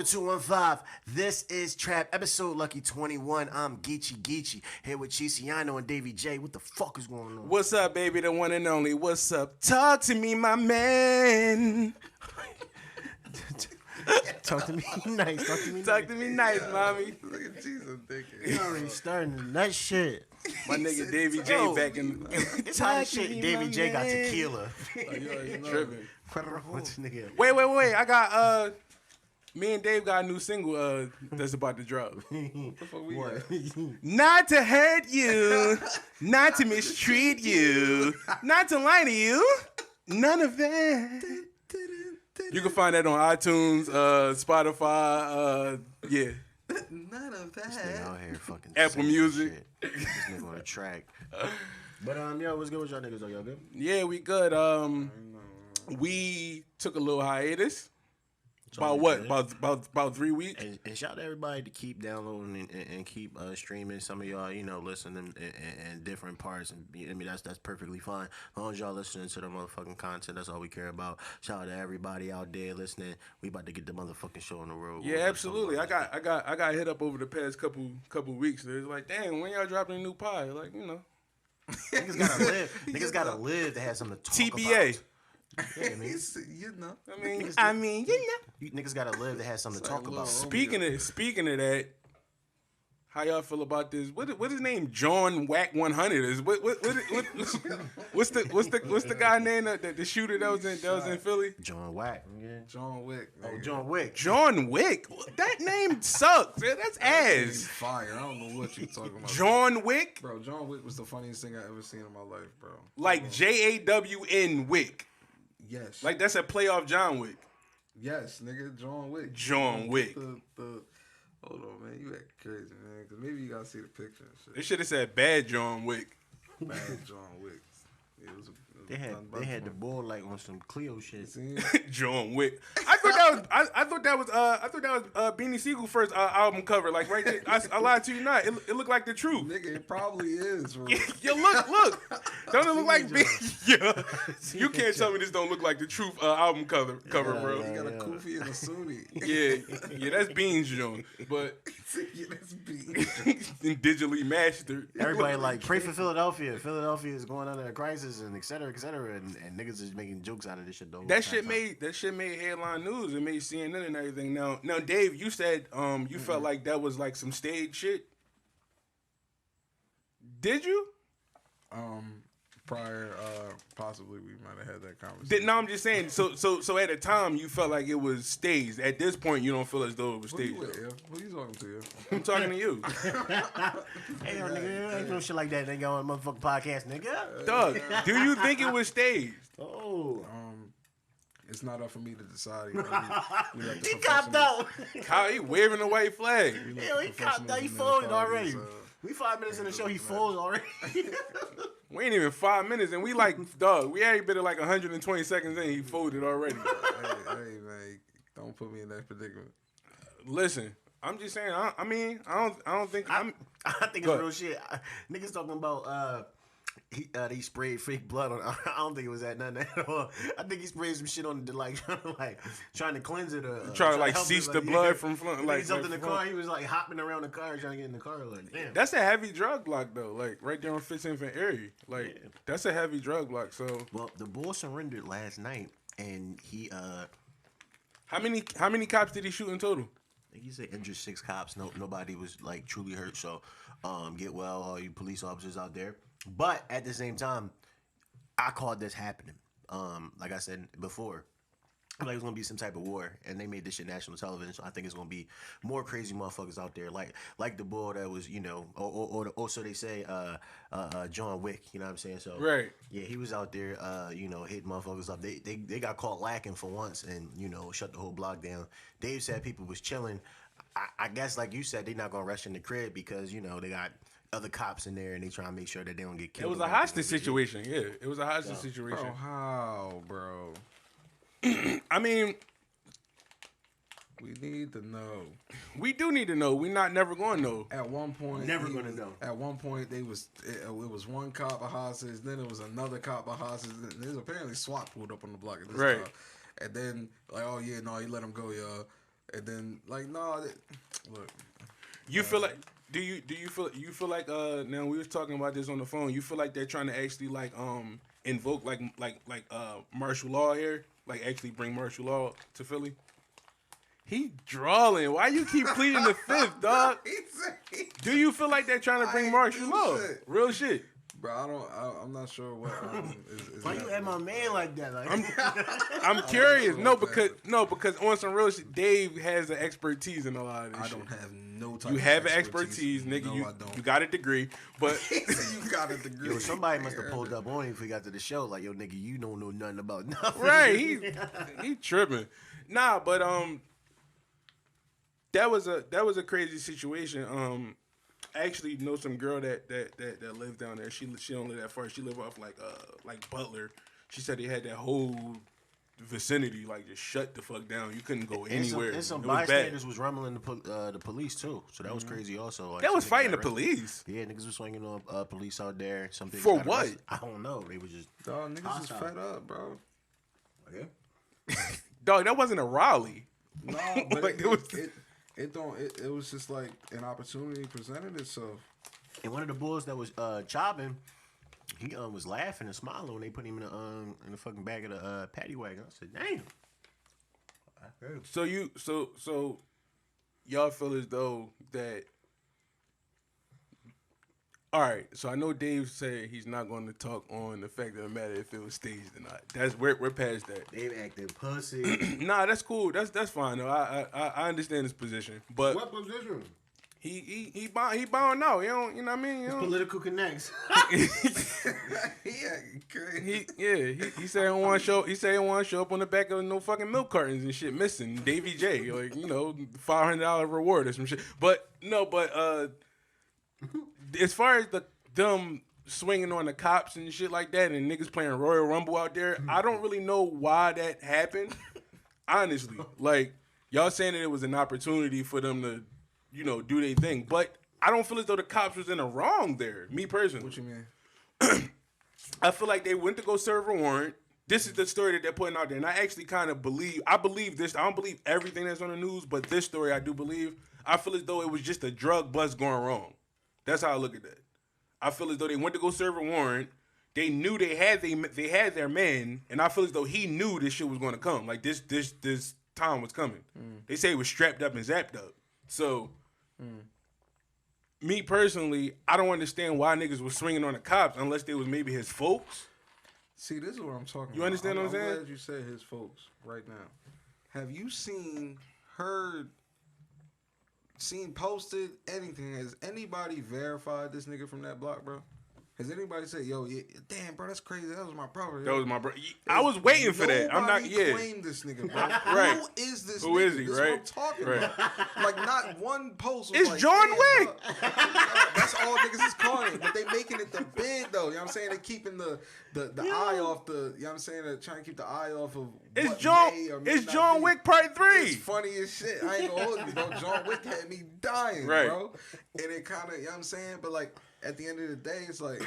215. This is Trap episode Lucky 21. I'm Geechi here with Chise and Dayvi Jae. What the fuck is going on? What's up, baby? The one and only. What's up? Talk to me, my man. Talk to me nice. Talk to me nice, mommy. Look at Chise, I'm thinking. You already starting that shit. My nigga Dayvi Jae back in. It's how this shit Dayvi Jae got tequila. Tripping. What's this nigga? Wait. I got me and Dave got a new single that's about to drop. What the fuck we What? got? Not to hurt you, not to mistreat you, not to lie to you. None of that. You can find that on iTunes, Spotify, yeah. None of This nigga that. out here fucking Apple singing Music. shit. This nigga on a track. But yo, what's good with y'all niggas? Though, y'all good? Yeah, we good. We took a little hiatus. About what? About 3 weeks. And shout out to everybody to keep downloading and keep streaming. Some of y'all, listening in different parts. And I mean, that's perfectly fine. As long as y'all listening to the motherfucking content, that's all we care about. Shout out to everybody out there listening. We about to get the motherfucking show on the road. Yeah, absolutely. I got hit up over the past couple weeks. It's like, damn, when y'all dropping a new pod? Like, Niggas gotta live. Niggas gotta live to have something to talk TBA. about. Yeah, man. You niggas gotta live to have something to talk about. Speaking of that, how y'all feel about this? What his name? Jawn Wick 100 is what's the guy name the shooter that was in Philly? Jawn Wick. Yeah. Jawn Wick. Oh, Jawn Wick. Jawn Wick. That name sucks. That's He's ass. fire. I don't know what you're talking about. Jawn Wick, Bro, Jawn Wick was the funniest thing I ever seen in my life, bro. like JAWN Wick. Yes. Like that's a play off John Wick. Yes, nigga, Jawn Wick. Jawn Wick. Hold on, man. You act crazy, man. Because maybe you got to see the picture and shit. They should have said bad John Wick. Bad Jawn Wick. Yeah, it was They had the bull like on some Cleo shit. John Wick. I thought that was Beanie Siegel's first album cover. Like right there. I lied to you not. It looked like the truth. Nigga, it probably is, bro. Yo, look. Don't it look like yeah. You can't tell me this don't look like the truth album cover, bro. He got a kufi and a sunni. Yeah, that's Beans John. But Yeah, that's beat. digitally mastered. Everybody like pray for Philadelphia. Philadelphia is going under a crisis and et cetera, and niggas is making jokes out of this shit though. That shit made headline news. It made CNN and everything. Now, Dave, you said you felt like that was like some stage shit. Did you? Prior, possibly we might have had that conversation. No, I'm just saying. So at the time you felt like it was staged. At this point, you don't feel as though it was Who you staged. with, yeah? Who you talking to, yeah? I'm talking to you, Hey, yo, nigga, ain't no shit like that, nigga, on a motherfucking podcast, nigga. Doug. Do you think it was staged? Oh, It's not up for me to decide. he copped out. How he waving the white flag? Yo, he copped out. He folded already. We 5 minutes in the show. He folded already. We ain't even 5 minutes, and we like, dog. We already been at like 120 seconds in. He folded already. hey, man, don't put me in that predicament. Listen, I'm just saying. I don't think. I think it's real shit. Niggas talking about he sprayed fake blood on. I don't think it was that nothing at all. I think he sprayed some shit on the trying to cleanse it. Trying to like help cease it, the blood from flowing. Like Like something in the flowing. car. He was like hopping around the car trying to get in the car. Like damn. That's a heavy drug block though. Like right there on 15th and Erie. Like that's a heavy drug block. So Well, the bull surrendered last night, and he how many cops did he shoot in total? I think he said injured 6 cops. Nobody was like truly hurt. So, get well, all you police officers out there. But at the same time, I called this happening. Like I said before, like it was gonna be some type of war, and they made this shit national television. So I think it's gonna be more crazy motherfuckers out there, like the bull that was, or so they say, Jawn Wick. You know what I'm saying? So Right. yeah, he was out there, hitting motherfuckers up. They got caught lacking for once, and shut the whole block down. Dave said people was chilling. I guess like you said, they not gonna rush in the crib because they got other cops in there and they trying to make sure that they don't get killed. It was a hostage situation. Yeah, it was a hostage situation. Bro, how, bro? I mean, We need to know. we do need to know. We not never going to know. At one point, Never gonna know. At one point, it was one cop of hostage. Then it was another cop of hostage. Then there's apparently SWAT pulled up on the block at this Right. time. And then like, oh yeah, no, he let him go, y'all. And then like no, look. You feel like do you feel like now we was talking about this on the phone. You feel like they're trying to actually like invoke like martial law here, like actually bring martial law to Philly? He drawing. Why you keep pleading the fifth, dog? Do you feel like they're trying to bring martial law? Real shit. Bro, I'm not sure what. Is Why you at my man like that? Like, I'm curious. No, because on some real shit, Dave has an expertise in a lot of this I shit. don't have no type. You of have an expertise, nigga. No, you I don't. you got a degree, but You got a degree. yo, somebody must have pulled up on him if we got to the show. Like, yo, nigga, you don't know nothing about nothing. right, he tripping. Nah, but that was a crazy situation. I actually know some girl that lives down there. She don't live that far. She live off like Butler. She said they had that whole vicinity like just shut the fuck down. You couldn't go anywhere. And some it was bystanders bad. was rumbling the police too. So that was crazy also. Like, That was some niggas fighting the got arrested. police. Yeah, niggas was swinging on police out there. Some niggas For got what? arrested. I don't know. They was just Dog, niggas is hostile. fed up, bro. Okay. Dog, that wasn't a Raleigh. No, but Like, it was just like an opportunity presented itself. And one of the bulls that was chopping, he was laughing and smiling when they put him in the fucking back of the paddy wagon. I said, damn. I heard. So y'all feel as though that. All right, so I know Dave said he's not going to talk on the fact of the matter if it was staged or not. That's we're past that. They acting pussy. Nah, that's cool. That's fine though. I understand his position, but What position? he bowing out. You know what I mean? You know? Political connects. He said he want to show. He said he want to show up on the back of no fucking milk cartons and shit missing. Dayvi Jae, like $500 reward or some shit. But as far as them swinging on the cops and shit like that, and niggas playing Royal Rumble out there, I don't really know why that happened. Honestly, like y'all saying that it was an opportunity for them to, do their thing, but I don't feel as though the cops was in the wrong there. Me personally, What you mean? I feel like they went to go serve a warrant. This is the story that they're putting out there, and I actually kind of believe. I believe this. I don't believe everything that's on the news, but this story I do believe. I feel as though it was just a drug bust going wrong. That's how I look at that. I feel as though they went to go serve a warrant. They knew they had their men, and I feel as though he knew this shit was going to come. Like this time was coming. They say he was strapped up and zapped up. So, me personally, I don't understand why niggas was swinging on the cops unless they was maybe his folks. See, this is what I'm talking about. You understand what I'm saying? I'm glad you said his folks right now. Have you heard, posted anything? Has anybody verified this nigga from that block, bro? Has anybody said, yo, yeah, damn, bro, that's crazy. That was my brother. That was my brother. I was waiting for that. I'm not. Yeah. Claim this nigga, bro. Right. Who is this? Who nigga? is he? This Right. Is what I'm talking Right. about. Like not one post. Was It's like, Jawn damn, Wick. bro. That's all niggas is calling it, but they making it the bid though. You know what I'm saying? They keeping the eye off the. You know what I'm saying? They're trying to keep the eye off of. It's what John. may or may It's not Jawn be. Wick Part 3. It's funny as shit. I ain't gonna hold you, bro. Jawn Wick had me dying, Right. bro. And it kind of, you know what I'm saying? But like, at the end of the day, it's like,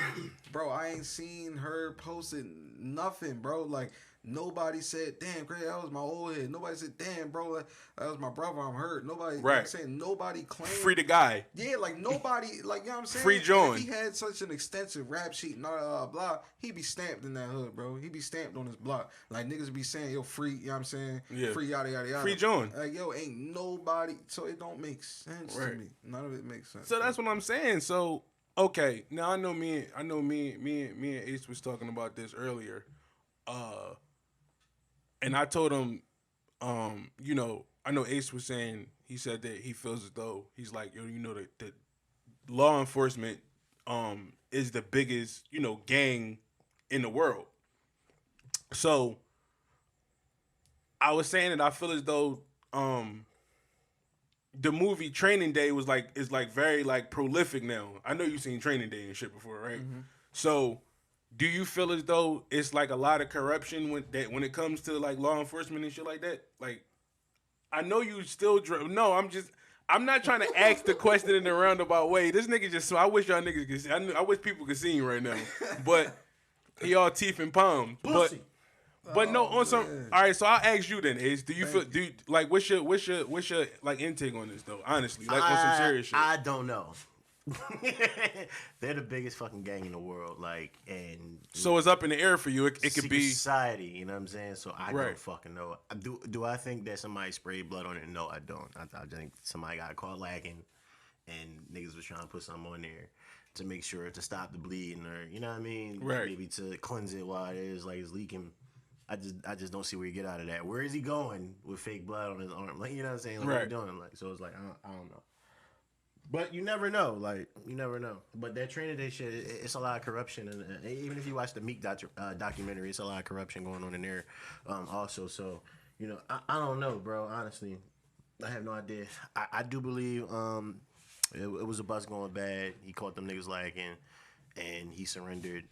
bro, I ain't seen her posting nothing, bro. Like, nobody said, damn, Craig, that was my old head. Nobody said, damn, bro, that was my brother, I'm hurt. Nobody, you know what I'm saying? Nobody claimed. Free the guy. Yeah, like nobody, like, you know what I'm saying? Free Jawn. If he had such an extensive rap sheet and blah, blah, he'd be stamped in that hood, bro. He'd be stamped on his block. Like, niggas be saying, yo, free, you know what I'm saying? Yeah. Free, yada, yada, yada. Free Jawn. Like, yo, ain't nobody, so it don't make sense to Right. me. None of it makes sense. So that's what I'm saying. So okay, now I know me and Ace was talking about this earlier, and I told him, I know Ace was saying he said that he feels as though he's like, the law enforcement is the biggest gang in the world. So I was saying that I feel as though the movie Training Day is very like prolific now. I know you've seen Training Day and shit before, right? Mm-hmm. So, do you feel as though it's like a lot of corruption when it comes to like law enforcement and shit like that? Like, I know you still no. I'm not trying to ask the question in a roundabout way. This nigga just. I wish y'all niggas could see. I wish people could see him right now, but he all teeth and palm. But no, on some. man. All right, so I'll ask you then, Ace. Do you feel? Do you, like what's your like intake on this though? Honestly, like on some serious shit. I don't know. They're the biggest fucking gang in the world, like, and So it's up in the air for you. It could secret be. society. You know what I'm saying? So I Right. don't fucking know. Do I think that somebody sprayed blood on it? No, I don't. I think somebody got caught lacking, and niggas was trying to put something on there to make sure to stop the bleeding, or you know what I mean? Right. Maybe to cleanse it while it is like it's leaking. I just don't see where you get out of that. Where is he going with fake blood on his arm? Like, you know what I'm saying? Like, Right. what are you doing? Like, so it's like I don't know. But you never know. Like, you never know. But that Training Day shit, it's a lot of corruption. And even if you watch the Meek documentary, it's a lot of corruption going on in there also. So, you know, I don't know, bro. Honestly, I have no idea. I do believe it was a bus going bad. He caught them niggas lacking, and he surrendered.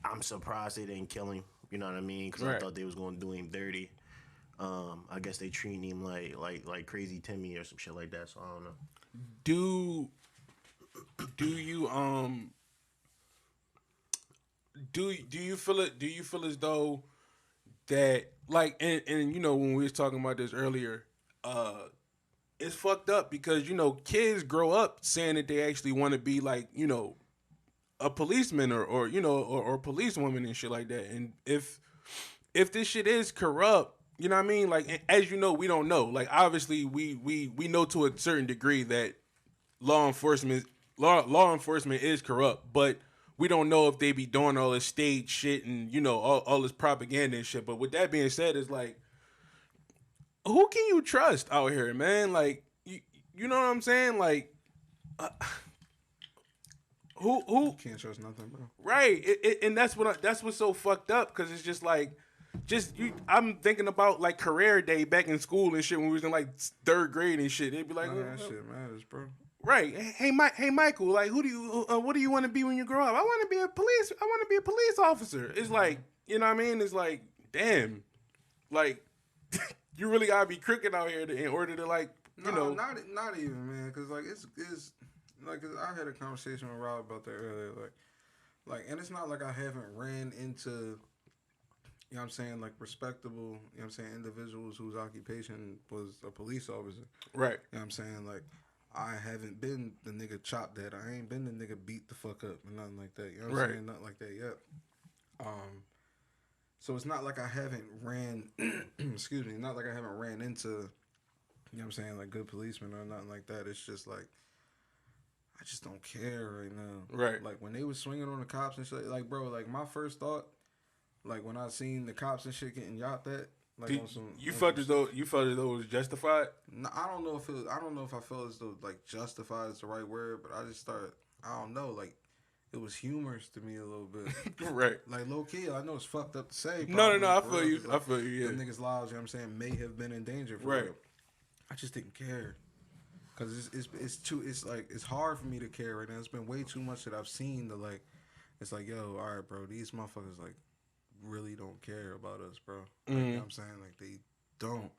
I'm surprised they didn't kill him. You know what I mean? Because I thought they was going to do him dirty. I guess they treating him like Crazy Timmy or some shit like that. So I don't know. Do you feel it? Do you feel as though that like and you know when we was talking about this earlier, it's fucked up because you know kids grow up saying that they actually want to be like you know a policeman or you know or policewoman and shit like that. And if this shit is corrupt, you know what I mean? Like as you know, we don't know. Like obviously we know to a certain degree that law enforcement is corrupt, but we don't know if they be doing all this stage shit and you know all this propaganda and shit. But with that being said, it's like who can you trust out here, man? Like you know what I'm saying? Like who Can't trust nothing, bro. right? And that's what's so fucked up because it's just like. I'm thinking about like career day back in school and shit when we was in like third grade and shit. They'd be like, That shit matters, bro. right? Hey, Michael, like, what do you want to be when you grow up? I want to be a police officer. It's like, you know what I mean? It's like, damn, like, you really gotta be crooked out here in order to like, you know, not even, man, because like it's like 'cause I had a conversation with Rob about that earlier, like, and it's not like I haven't ran into. You know what I'm saying? Like respectable, you know what I'm saying, individuals whose occupation was a police officer. right? You know what I'm saying? Like, I haven't been the nigga chopped dead. I ain't been the nigga beat the fuck up or nothing like that. You know what I'm saying? Nothing like that yet. So it's not like I haven't ran, excuse me, not like I haven't ran into, you know what I'm saying, like good policemen or nothing like that. It's just like, I just don't care right now. Right. Like when they was swinging on the cops and shit, like bro, like my first thought, like when I seen the cops and shit getting yapped at, like on some, you felt as though it was justified. No, I don't know if I felt as though like justified is the right word, but I just started. I don't know, like it was humorous to me a little bit. Right. Like low key, I know it's fucked up to say. No. I for feel real, you. 'cause, I feel you. Yeah. The niggas' lives, you know what I'm saying, may have been in danger. For Right. real. I just didn't care. Cause it's hard for me to care right now. It's been way too much that I've seen to like. It's like, yo, all right, bro. These motherfuckers like really don't care about us, bro. Like, you know what I'm saying? Like they don't. You know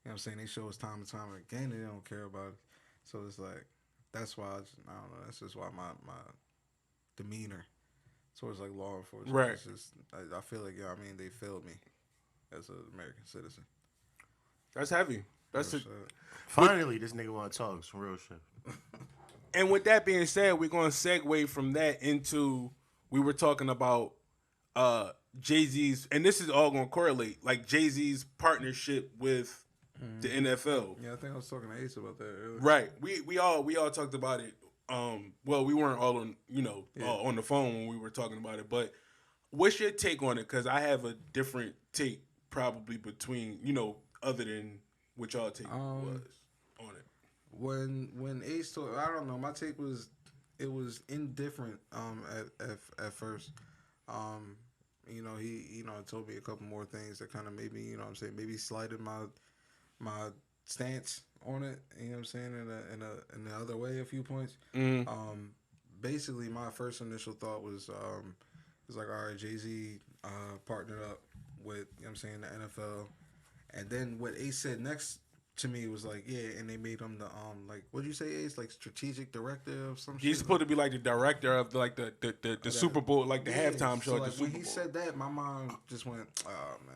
what I'm saying? They show us time and time again they don't care about it. So it's like that's why I don't know. That's just why my demeanor towards like law enforcement. Right. It's just I feel like I mean they failed me as an American citizen. That's heavy. That's Real it. shit. Finally, this nigga want to talk some real shit. And with that being said, we're going to segue from that into we were talking about Jay-Z's, and this is all going to correlate, like Jay-Z's partnership with the NFL. Yeah, I think I was talking to Ace about that earlier. Right. We all talked about it. Well, we weren't all on on the phone when we were talking about it, but what's your take on it? Because I have a different take probably between other than what y'all take was on it. When Ace told, I don't know, my take was it was indifferent at first. He told me a couple more things that kind of made me, maybe slighted my stance on it, you know what I'm saying, in the other way a few points. Basically my first initial thought was like, all right, Jay-Z partnered up with, you know what I'm saying, the NFL. And then what Ace said next to me was like, yeah, and they made him the like, what'd you say, Ace? Like strategic director of some shit? He's supposed to be like the director of the Super Bowl, like the halftime show So at the like Super when Bowl. he said that, my mind just went, oh man.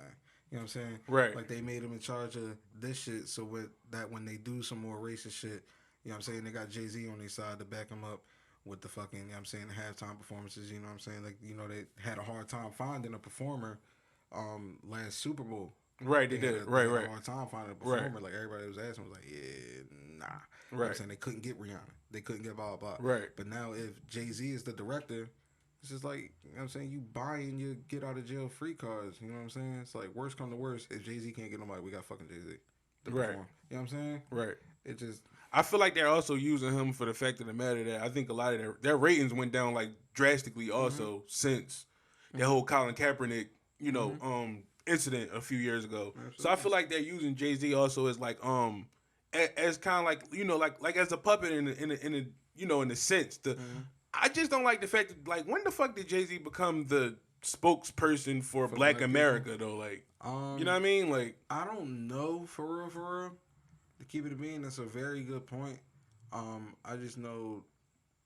You know what I'm saying? Right. Like they made him in charge of this shit, so with that when they do some more racist shit, you know what I'm saying, they got Jay-Z on their side to back him up with the fucking, you know what I'm saying, the halftime performances, you know what I'm saying? Like, you know, they had a hard time finding a performer last Super Bowl. Right, they did. Right. They had a hard time finding a performer. Right. Like everybody was asking was like, yeah, nah. You know what Right. I'm saying? They couldn't get Rihanna. They couldn't get blah blah. Right. But now if Jay-Z is the director, it's just like, you know what I'm saying, you buying your get out of jail free cards. You know what I'm saying? It's like worst come to worst. If Jay-Z can't get nobody, we got fucking Jay-Z to Right. perform. You know what I'm saying? Right. It just I feel like they're also using him for the fact of the matter that I think a lot of their ratings went down like drastically also since that whole Colin Kaepernick, you know, incident a few years ago. Absolutely. So I feel like they're using Jay-Z also as like as kind of like, you know, like as a puppet in a you know, in a sense. I just don't like the fact that, like, when the fuck did Jay-Z become the spokesperson for Black America though? Like, you know what I mean? Like, I don't know for real. To keep it a bean, that's a very good point. I just know,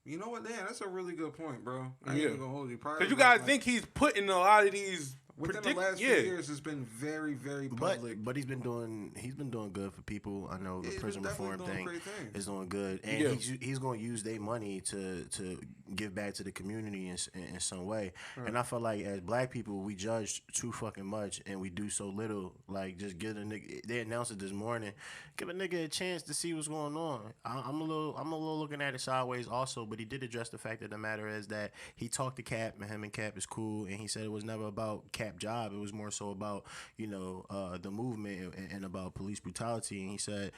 you know what? Damn, that's a really good point, bro. I ain't even gonna hold you. Because you gotta think he's putting a lot of these within the last few years, it's been very, very public. But he's been doing good for people. I know the prison reform thing is doing good, and he's going to use their money to give back to the community in some way. Right. And I feel like as Black people, we judge too fucking much, and we do so little. Like, just give a nigga. They announced it this morning. Give a nigga a chance to see what's going on. I'm a little looking at it sideways also, but he did address the fact of the matter is that he talked to Cap, and him and Cap is cool, and he said it was never about Cap job. It was more so about, you know, the movement and about police brutality. And he said,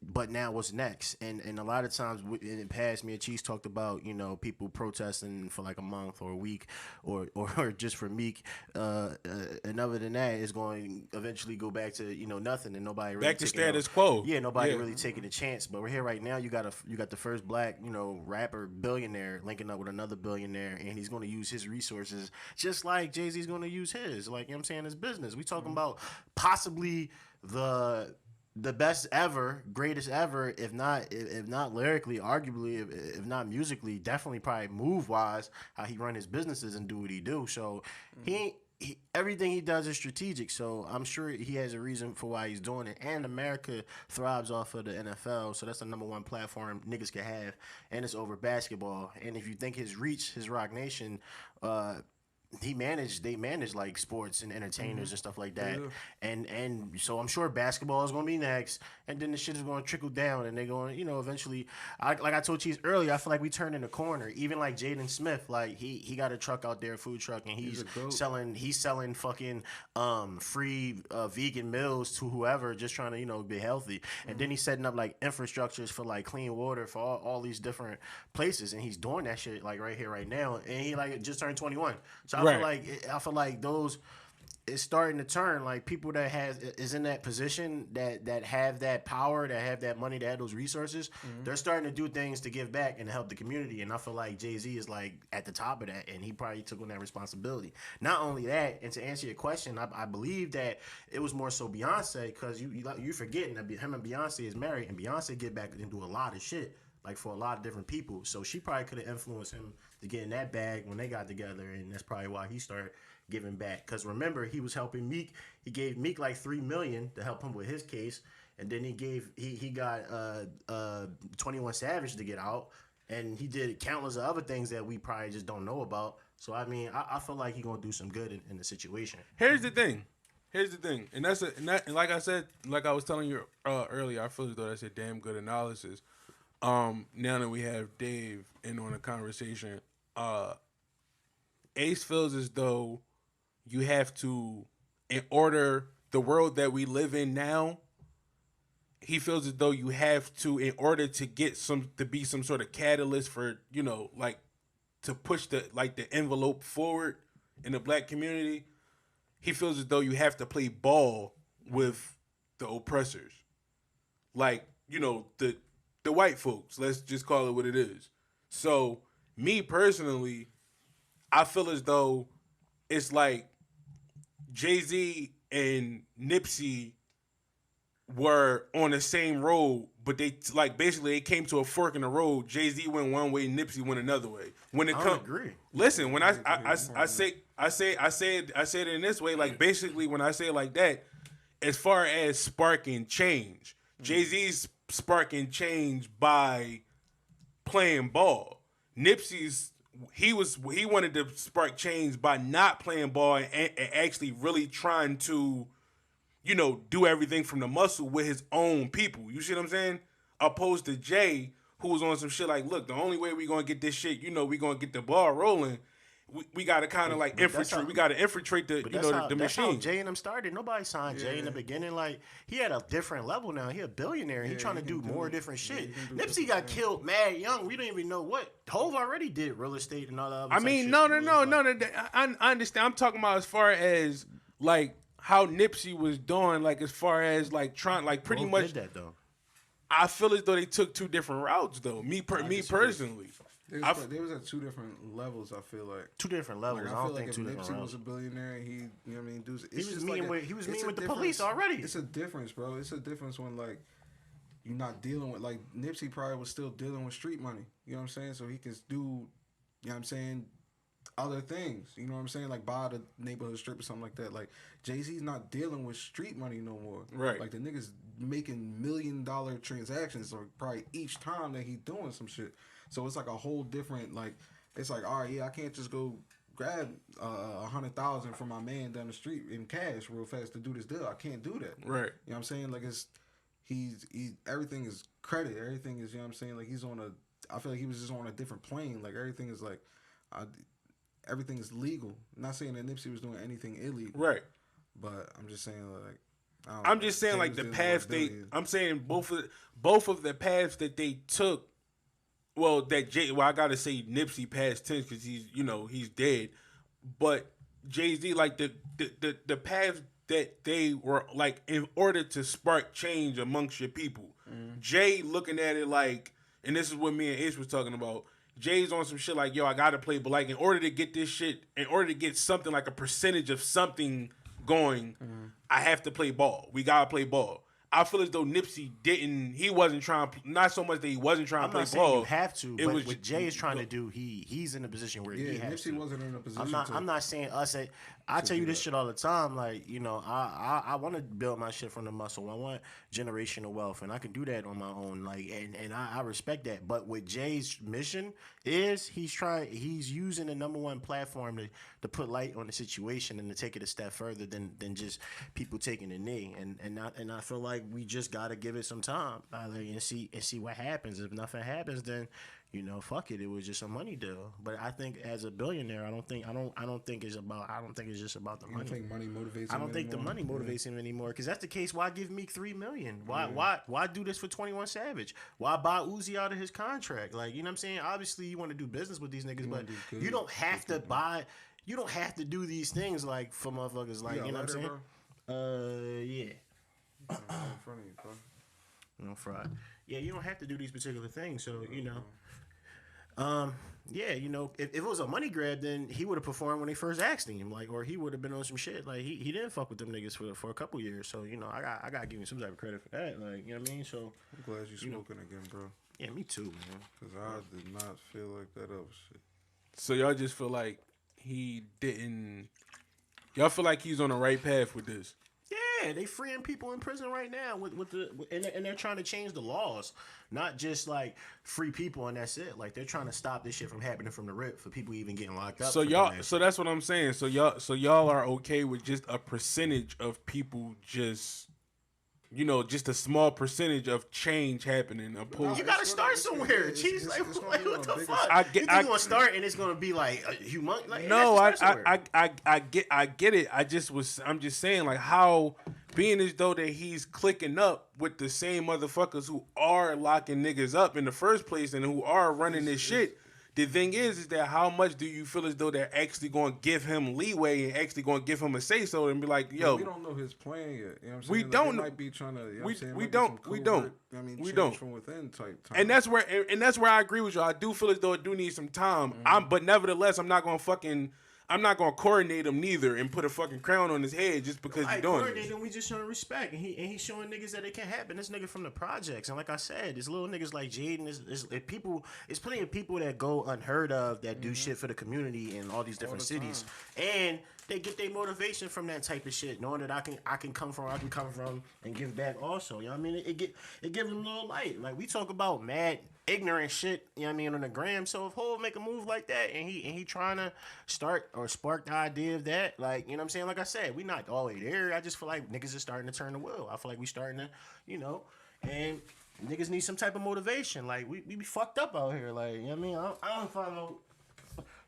but now what's next? And a lot of times in the past, me and Chise talked about, you know, people protesting for like a month or a week or just for Meek. And other than that, it's going to eventually go back to, you know, nothing and nobody really back to status quo. Yeah, nobody really taking a chance. But we're here right now. You got the first Black, you know, rapper billionaire linking up with another billionaire, and he's going to use his resources just like Jay-Z's going to use his. Like, you know what I'm saying, his business. We talking about possibly the best ever, greatest ever, if not lyrically, arguably, if not musically, definitely probably move wise, how he run his businesses and do what he do. So he everything he does is strategic. So I'm sure he has a reason for why he's doing it. And America thrives off of the NFL, so that's the number one platform niggas can have, and it's over basketball. And if you think his reach, his Rock Nation, they manage like sports and entertainers and stuff like that. Yeah. And so I'm sure basketball is going to be next, and then the shit is going to trickle down, and they're going to, you know, eventually, like I told Chise earlier, I feel like we turned in a corner. Even like Jaden Smith, like he got a truck out there, a food truck, and he's selling fucking free vegan meals to whoever, just trying to, you know, be healthy. And then he's setting up like infrastructures for like clean water for all these different places, and he's doing that shit like right here, right now. And he like just turned 21. So I feel like those it's starting to turn, like people that is in that position that have that power, that have that money, that have those resources, they're starting to do things to give back and help the community. And I feel like Jay-Z is like at the top of that, and he probably took on that responsibility. Not only that, and to answer your question, I believe that it was more so Beyonce, because you forgetting that him and Beyonce is married, and Beyonce get back and do a lot of shit, like for a lot of different people. So she probably could have influenced him to get in that bag when they got together, and that's probably why he started giving back. Because remember, he was helping Meek. He gave Meek like $3 million to help him with his case, and then he got 21 Savage to get out, and he did countless of other things that we probably just don't know about. So I mean, I feel like he's gonna do some good in the situation. Here's the thing, and and like I said, like I was telling you earlier, I feel as though that's a damn good analysis. Now that we have Dave in on the conversation, Ace feels as though you have to, in order the world that we live in now, he feels as though you have to, in order to get to be some sort of catalyst for, you know, like to push the envelope forward in the Black community, he feels as though you have to play ball with the oppressors. Like, you know, the white folks, let's just call it what it is. So, me personally, I feel as though it's like Jay-Z and Nipsey were on the same road, but they like basically it came to a fork in the road. Jay-Z went one way, Nipsey went another way. When it I comes, agree. listen, when I say it in this way, like basically when I say it like that, as far as sparking change, Jay-Z's sparking change by playing ball. Nipsey's he wanted to spark change by not playing ball and actually really trying to, do everything from the muscle with his own people. You see what I'm saying? Opposed to Jay, who was on some shit like, look, the only way we gonna get this shit, we gonna get the ball rolling. We gotta kind of like infiltrate. We gotta infiltrate the the That's how machine. Jay and them started. Nobody signed Jay in the beginning. Like he had a different level now. He a billionaire. He trying to do more different shit. Nipsey got killed mad young. We don't even know what. Hov already did real estate and all that other I mean, no. I understand. I'm talking about as far as like how Nipsey was doing, like as far as like trying, like pretty Hov much. did that though. I feel as though they took two different routes though. Me personally. They was at two different levels. I feel like Two different levels. Like, I don't feel think like two if different Nipsey levels. was a billionaire, he, you know what I mean, dudes. He was meeting with the police already. It's a difference, bro. It's a difference when like you're not dealing with like Nipsey probably was still dealing with street money. You know what I'm saying? So he can do, you know what I'm saying, other things. You know what I'm saying? Like buy the neighborhood strip or something like that. Like Jay-Z's not dealing with street money no more. Right. Like the niggas making $1 million transactions or probably each time that he doing some shit. So it's like a whole different like. It's like, all right, yeah, I can't just go grab 100,000 from my man down the street in cash real fast to do this deal. I can't do that. Right. You know what I'm saying? Like he's everything is credit. Everything is, you know what I'm saying? Like I feel like he was just on a different plane. Like everything is like, everything is legal. I'm not saying that Nipsey was doing anything illegal. Right. But I'm just saying like. I'm just saying like the paths I'm saying both of the paths that they took. Well, I gotta say Nipsey past tense because he's dead. But Jay-Z, like the path that they were like in order to spark change amongst your people. Jay looking at it like, and this is what me and Ace was talking about. Jay's on some shit like, yo, I gotta play, but like in order to get this shit, in order to get something like a percentage of something going, I have to play ball. We gotta play ball. I feel as though Nipsey he wasn't trying, not so much that he wasn't trying to play ball. You have to, but what Jay is trying to do, he's in a position where he has Nipsey to. wasn't in a position I'm not saying us. I tell you this shit all the time. Like, I want to build my shit from the muscle. I want generational wealth, and I can do that on my own. Like, and I respect that. But what Jay's mission is, he's using the number one platform to put light on the situation and to take it a step further than just people taking a knee. And I feel like we just gotta give it some time, and see what happens. If nothing happens, then fuck it. It was just a money deal. But I think as a billionaire, I don't think it's just about the money. You don't think money motivates him I don't think the money motivates him anymore. Because that's the case. Why give Meek $3 million? Why do this for 21 Savage? Why buy Uzi out of his contract? Like, you know what I'm saying? Obviously, you want to do business with these niggas, but you don't have to buy. You don't have to do these things like for motherfuckers. Like, you know what I'm saying? Yeah. In front of you, bro. No fraud. Yeah, you don't have to do these particular things. So yeah, if it was a money grab, then he would have performed when they first asked him, like, or he would have been on some shit. Like he didn't fuck with them niggas for a couple years. So I got to give him some type of credit for that. Like, you know what I mean? So I'm glad you smoking again, bro. Yeah, me too, man. Because I did not feel like that other shit. So y'all just feel like he didn't. Y'all feel like he's on the right path with this. Yeah, they freeing people in prison right now and they're trying to change the laws, not just like free people and that's it. Like they're trying to stop this shit from happening from the rip for people even getting locked up. So that's what I'm saying. So y'all are okay with just a percentage of people just a small percentage of change happening. You gotta start somewhere. Jeez, like what the fuck? You think gonna start and it's gonna be like humongous? Like, no, I get it. I'm just saying like how being as though that he's clicking up with the same motherfuckers who are locking niggas up in the first place and who are running this shit. The thing is that how much do you feel as though they're actually going to give him leeway and actually going to give him a say so and be like, yo, we don't know his plan yet. You know what I'm saying? We like, don't. They might be trying to. We don't. I mean, we change don't. from within type time. And that's where I agree with you. I do feel as though it do need some time. But nevertheless, I'm not gonna I'm not gonna coordinate him neither and put a fucking crown on his head just because you're doing this. We just showing respect, and he's showing niggas that it can happen. This nigga from the projects, and like I said, there's little niggas like Jaden. There's people. It's plenty of people that go unheard of that do shit for the community in all these different cities, and they get their motivation from that type of shit, knowing that I can come from and give back also. You know what I mean? It gives them a little light. Like we talk about mad ignorant shit, you know what I mean, on the gram. So if Hov make a move like that and he trying to start or spark the idea of that, like, you know what I'm saying? Like I said, we not all the way there. I just feel like niggas are starting to turn the wheel. I feel like we starting to, you know, and niggas need some type of motivation. Like we be fucked up out here. Like, you know what I mean? I don't find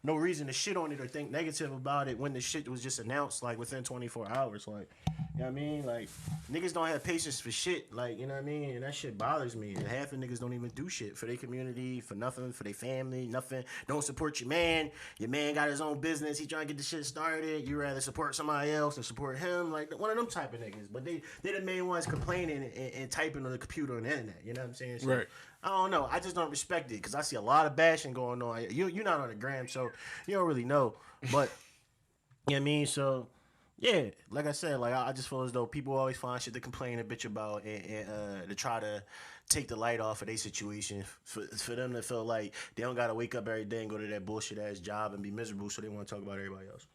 no reason to shit on it or think negative about it when the shit was just announced like within 24 hours. Like, you know what I mean? Like, niggas don't have patience for shit. Like, you know what I mean? And that shit bothers me. And half of niggas don't even do shit for their community, for nothing, for their family, nothing. Don't support your man. Your man got his own business. He trying to get the shit started. You rather support somebody else and support him. Like, one of them type of niggas. But they the main ones complaining and typing on the computer on the internet. You know what I'm saying? So, Right. I don't know. I just don't respect it because I see a lot of bashing going on. You're not on the gram, so you don't really know. But, you know what I mean? So, yeah, like I said, like I just feel as though people always find shit to complain and bitch about and to try to take the light off of their situation for them to feel like they don't got to wake up every day and go to that bullshit-ass job and be miserable, so they want to talk about everybody else.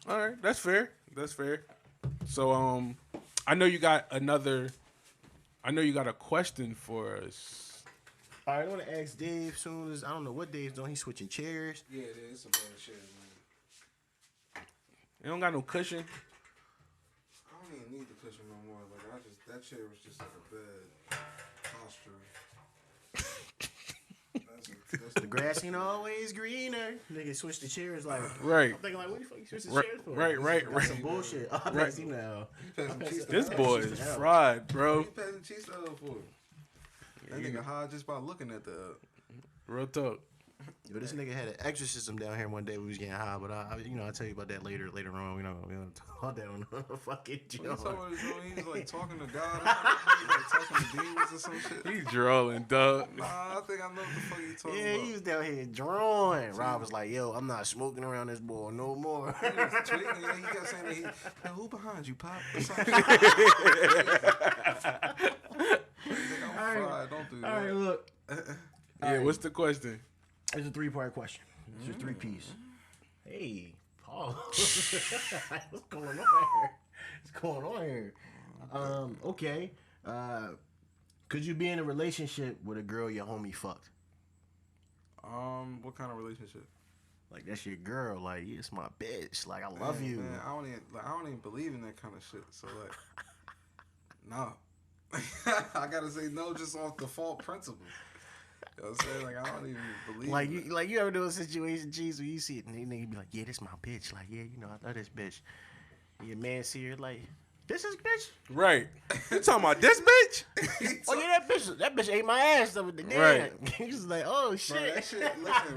All right, that's fair. That's fair. So, I know you got a question for us. All right, I want to ask Dave as soon as, I don't know what Dave's doing. He's switching chairs. Yeah, it is some bad shit, man. You don't got no cushion? I don't even need the cushion no more. Like that chair was just like a bad posture. That's The grass ain't always greener. Nigga switch the chairs like, Right. I'm thinking like, what the fuck you switch the Right, chairs for? right. That's some bullshit. Oh, I passed him now. This boy is fried, bro. You passing cheese for? That nigga high just by looking at the. Real talk. But this nigga had an exorcism down here one day. We was getting high, but I'll tell you about that later on. We don't talk that on the fucking He joint. was like talking to God, like talking to demons or some shit. He's drawing, dog. Nah, I think I know what the fuck you talking Yeah, about. he was down here drawing. Rob was like, "Yo, I'm not smoking around this boy no more." He was tweaking, and he kept saying that hey, who behind you, Pop? What's up? I'm fried. Don't do that. All right, look. Yeah, what's the question? It's a 3-part question. It's a 3-piece. Hey, Paul. What's going on here? What's going on here? Okay. Could you be in a relationship with a girl your homie fucked? What kind of relationship? Like, that's your girl. Like, it's my bitch. Like, I love you. Man, I don't even believe in that kind of shit. So like, no. I gotta say no, just off default principle. You know what I'm saying? Like, I don't even believe you ever do a situation, Chise, where you see it and then you be like, yeah, this my bitch. Like, yeah, I love this bitch. And your man see her like, this is bitch? Right. You talking about this bitch? Oh, yeah, that bitch ate my ass the other day. Right. He's like, oh, shit. Bro, that shit, listen,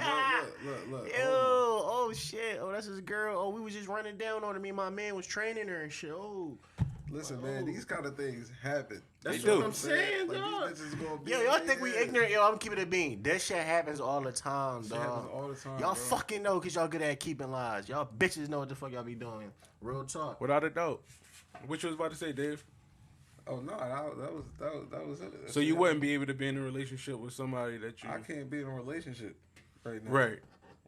bro, look. Yo, oh, shit. Oh, that's his girl. Oh, we was just running down on her. Me and my man was training her and shit. Oh. Listen, man, these kind of things happen. That's They what do. I'm saying, Like, dog. these bitches gonna be Yo, in y'all their think we head. ignorant? Yo, I'm keeping it a bean. That shit happens all the time, Shit dog. happens all the time, Y'all bro. fucking know because y'all good at keeping lies. Y'all bitches know what the fuck y'all be doing. Real talk. Without a doubt. What you was about to say, Dave? Oh no, that was it. So you wouldn't be able to be in a relationship with somebody that you... I can't be in a relationship right now. Right.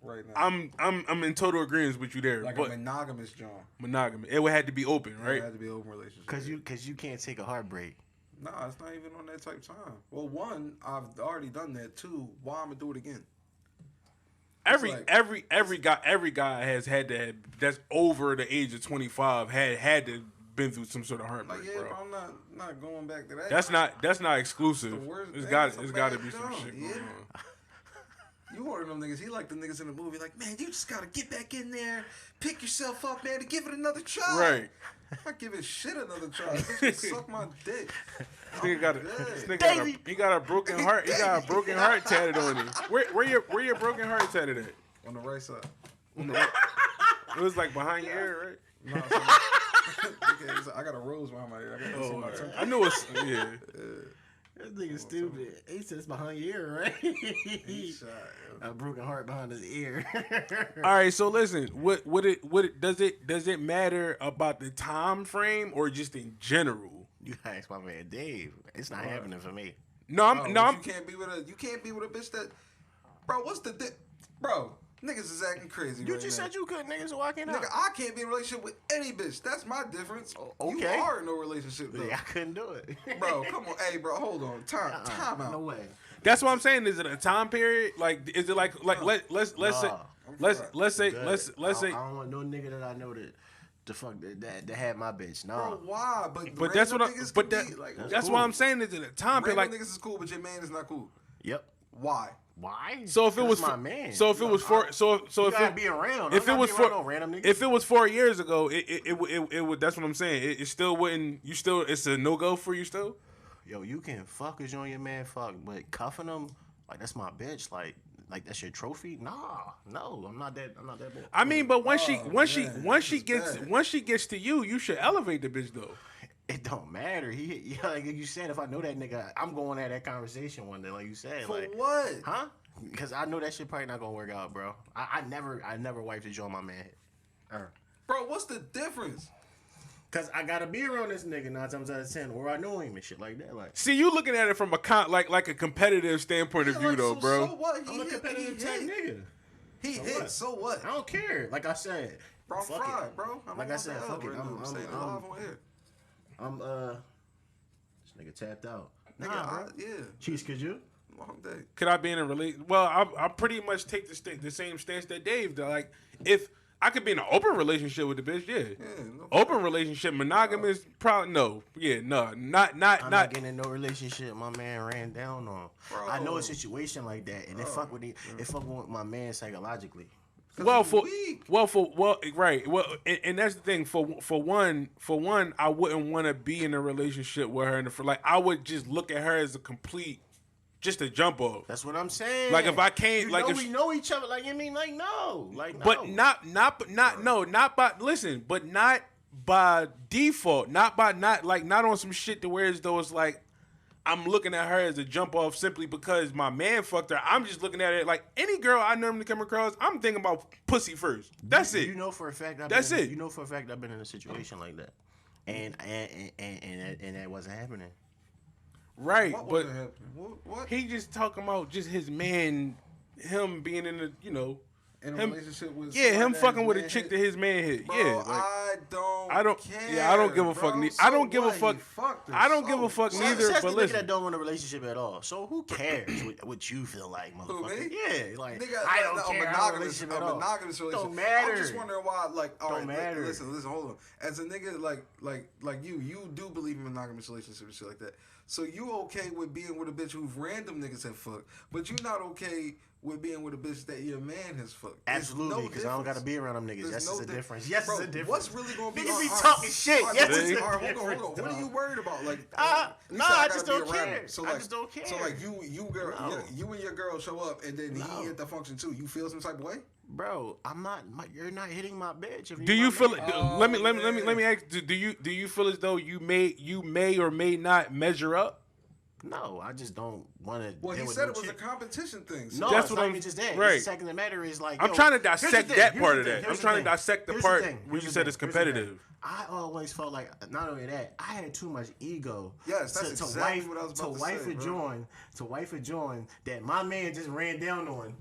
Right now. I'm in total agreement with you there. like but a monogamous John. monogamy. It would have to be open, It right? had to be an open relationship. Cause you can't take a heartbreak. Nah, it's not even on that type of time. Well, one, I've already done that. Two, why I'm gonna do it again? Every guy has had to have, that's over the age of 25 had to been through some sort of heartbreak, Like, yeah, bro. but I'm not going back to that. That's not exclusive. The worst It's thing got is a to bad be some job, shit yeah. going on. You one of them niggas. He like the niggas in the movie. Like, man, you just gotta get back in there, pick yourself up, man, to give it another try. Right. I'm not giving shit another try. Just suck my dick. This nigga got a broken heart. He got a broken heart tatted on him. Where your broken heart tatted at? On the right side. It was like behind your ear, right? No, okay, I got a rose behind my ear. I got to see my temple. I knew it's yeah. That nigga stupid. He says behind your ear, right? He shot, yo. A broken heart behind his ear. All right, so listen, does it matter about the time frame or just in general? You ask my man Dave. It's not happening for me. No, I'm You can't be with a bitch that, bro. What's the bro? Niggas is acting crazy. You right just now. said you couldn't, nigga, so why can't Nigga, I? I can't be in a relationship with any bitch. That's my difference. Okay. You are in no relationship though. Yeah, I couldn't do it. Bro, come on. Hey, bro, hold on. Time out. No way. That's what I'm saying. Is it a time period? Like, is it like let's say Nah. let's say Good. let's say. I don't want no nigga that I know that fuck that had my bitch. No. Bro, why? But that's what niggas but can that be, like, that's cool. what I'm saying. Is it a time period? random Like, niggas is cool, but your man is not cool. Yep. Why? Why? so if it was my man. so if it was for so you if gotta it be around. if I'm it not was be for around no random niggas. if it was 4 years ago, it would. That's what I'm saying. It still wouldn't. You still. It's a no go for you still. Yo, you can fuck as you and your man fuck, but cuffing them like that's my bitch. Like that's your trophy. Nah, no, I'm not that boy. I mean, but once she man, once she this is gets bad. once she gets to you, you should elevate the bitch though. It don't matter. Yeah, like you said, if I know that nigga, I'm going to have that conversation one day, like you said. For like, what? huh? Because I know that shit probably not gonna work out, bro. I never wiped a joint my man. Bro, what's the difference? Cause I gotta be around this nigga 9 times out of 10, or I know him and shit like that. Like See, you looking at it from a like a competitive standpoint of Yeah, view like, though, bro. So what? I'm a competitive type nigga. He So hit. what? So what? I don't care. Like I said, Bro, I'm fuck fried, it. bro. I'm Like on I my said, bad fuck it. right now. I'm saying it live on air. I'm this nigga tapped out. Nigga, Nah, bro. yeah. Cheese, could you? Long day. Could I be in a relation? Well, I pretty much take the same stance that Dave does. Like, if I could be in an open relationship with the bitch, yeah. No Open relationship, monogamous, probably no. Yeah, no, not I'm not not. getting in no relationship my man ran down on. Bro. I know a situation like that, and it fuck with my man psychologically. Well, for weak. right. Well, and that's the thing. For one, I wouldn't want to be in a relationship with her. Like, I would just look at her as a complete, just a jump off. That's what I'm saying. Like, if I can't, you like, know if we know each other. Like, you mean, like, no, like, no. But not by listen, but not by default, not on some shit to where as though it's like I'm looking at her as a jump off simply because my man fucked her. I'm just looking at it like any girl I normally come across, I'm thinking about pussy first. That's it. You know for a fact. You know for a fact I've been in a situation like that, and that wasn't happening. Right, What but wasn't happening? What? he just talking about just his man, him being in a In a him, relationship with yeah, somebody him that fucking his with a man chick hit? that his man hit. Bro, Yeah, like, I don't care. Yeah, I don't give a fuck. bro. I don't So give a what? fuck. He fucked her. I don't give So a fuck what? neither. That's But the nigga listen, that don't want a relationship at all. So who cares what you feel like, Who, motherfucker? me? Yeah, like Nigga, I don't like, care. a How monogamous relationship at all. relationship. Don't matter. I'm just wondering why. Like, all Don't right, matter. listen, hold on. As a nigga, like you do believe in monogamous relationships and shit like that. So you okay with being with a bitch who random niggas have fucked, but you not okay with being with a bitch that your man has fucked. There's Absolutely, no because I don't difference. gotta be around them niggas. There's Yes, no it's a di- difference. Yes, Bro, it's a difference. what's really gonna be? Niggas be all right, talking shit. all right, Yes, but- it's a all right, hold on. difference, What are you dog. worried about? Like, you nah, said I gotta just be don't around care. him. So I like, just don't care. So like, you girl, No. you and your girl show up, and then No. he at the function too. You feel some type of way? Bro, I'm not. You're not hitting my bitch. If do you my feel? man. Let me ask. Do you feel as though you may or may not measure up? No, I just don't want to. Well, he said it was a competition thing. So No, That's it's what not I'm- even just that. right. It's the second the matter is like. I'm yo, trying to here's the dissect thing, that here's part the of thing, that. I'm here's trying to the thing. dissect the Here's part thing, where you here's said the it's thing, here's the thing. competitive. I always felt like not only that, I had too much ego. Yes, that's exactly what I was about to say, bro. To wife a join that my man just ran down on,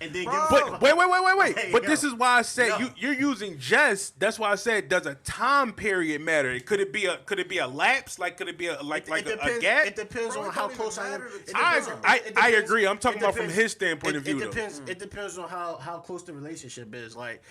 and then Bro. give a But fuck. wait. Hey, But yo. this is why I said Yo. you're using just. That's why I said does a time period matter? Could it be a lapse? Like could it be a It a depends. gap? It depends Bro, on it how don't even close I am. matter the It time. depends on- I it depends- agree. I'm talking it about from depends- his standpoint of view, It though. depends. It depends on how close the relationship is. Like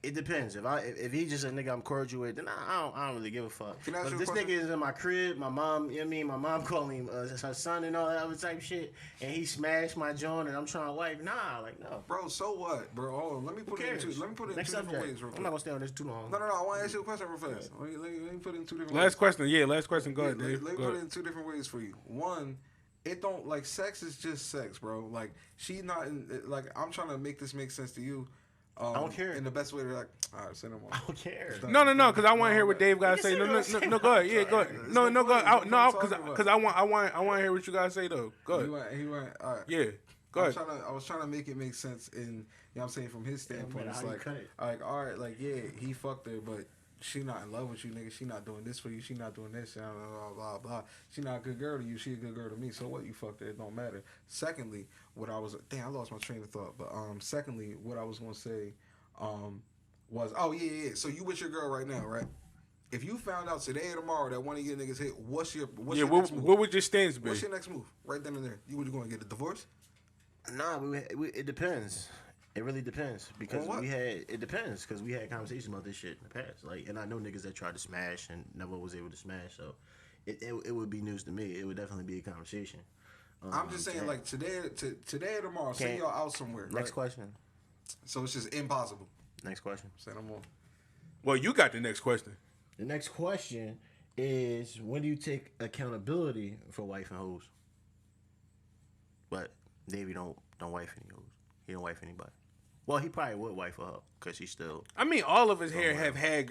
it depends. If he's just a nigga I'm cordial with, then I don't really give a fuck. Can I ask But you if a this question? nigga is in my crib, my mom, you know what I mean, my mom calling him her son and all that other type shit, and he smashed my joint and I'm trying to wipe. Nah, like no. Bro, so what, bro? Hold on. Let me put it in cares? two. Let me put it in Next two different subject. ways, real I'm quick. not gonna stay on this too long. No. I want to ask you a question real fast. Let me put it in two different Last ways. question. Yeah, last question. Go Yeah, ahead, Dave. Let me Go put it ahead. in two different ways for you. One, it don't like sex is just sex, bro. Like she not in, like I'm trying to make this make sense to you. I don't care. And the best way to like, all right, send them on. I don't care. No, because I want to hear what Dave got to say. No, go ahead. Yeah, go ahead. No, go. No, because I want to hear what you guys say though. Go ahead. He went. All right. Yeah, go ahead. I was trying to make it make sense in, you know what I'm saying, from his standpoint. Yeah, it's like, all right, like, yeah, he fucked her, but she not in love with you, nigga. She not doing this for you. She not doing this. Blah, blah, blah, blah. She not a good girl to you. She a good girl to me. So what? You fucked her. It don't matter. Secondly, I lost my train of thought. But secondly, what I was gonna say, was, yeah. So you with your girl right now, right? If you found out today or tomorrow that one of your niggas hit, what's your next move? What would your stance be? What's your next move? Right then and there. You going to get a divorce? Nah, it depends. It really depends because it depends because we had conversations about this shit in the past. Like, and I know niggas that tried to smash and never was able to smash. So, it would be news to me. It would definitely be a conversation. I'm just saying, like today or tomorrow. Say y'all out somewhere. Next question. So it's just impossible. Next question. Say no more. Well, you got the next question. The next question is, when do you take accountability for wife and hoes? But Dayvi don't wife any hoes. He don't wife anybody. Well, he probably would wife her because she's still. I mean, all of us here have had,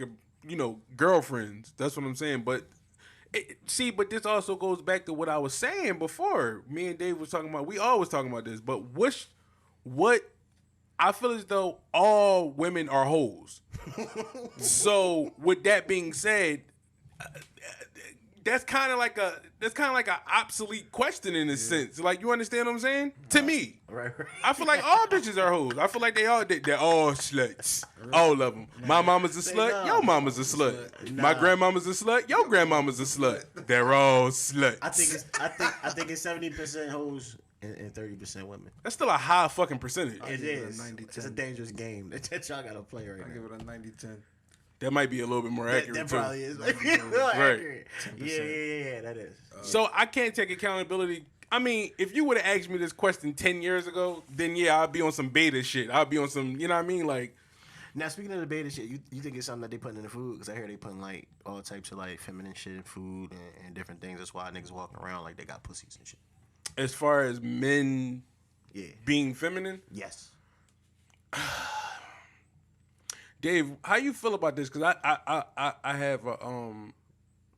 girlfriends. That's what I'm saying. But but this also goes back to what I was saying before. Me and Dave was talking about. We always talking about this. But what I feel as though all women are hoes. So with that being said, that's kind of like a obsolete question in a sense. Like, you understand what I'm saying? To me, Right. I feel like all bitches are hoes. I feel like they're all sluts. All of them. My mama's a slut. nah. Your mama's a slut. Nah. My grandmama's a slut. Your grandmama's a slut. They're all sluts. I think it's 70% hoes and 30% women. That's still a high fucking percentage. It give it a is. 90-10. It's a dangerous game that y'all gotta play right I now. give it a 90-10. That might be a little bit more accurate That too. probably is. Right. Accurate. Yeah, that is. So I can't take accountability. I mean, if you would have asked me this question 10 years ago, then yeah, I'd be on some beta shit. I'd be on some, you know what I mean? Like, Now, speaking of the beta shit, you think it's something that they putting in the food? Because I hear they putting like all types of like feminine shit in food and different things. That's why niggas walking around like they got pussies and shit. as far as men being feminine, Yes. Dave, how you feel about this? Because I have a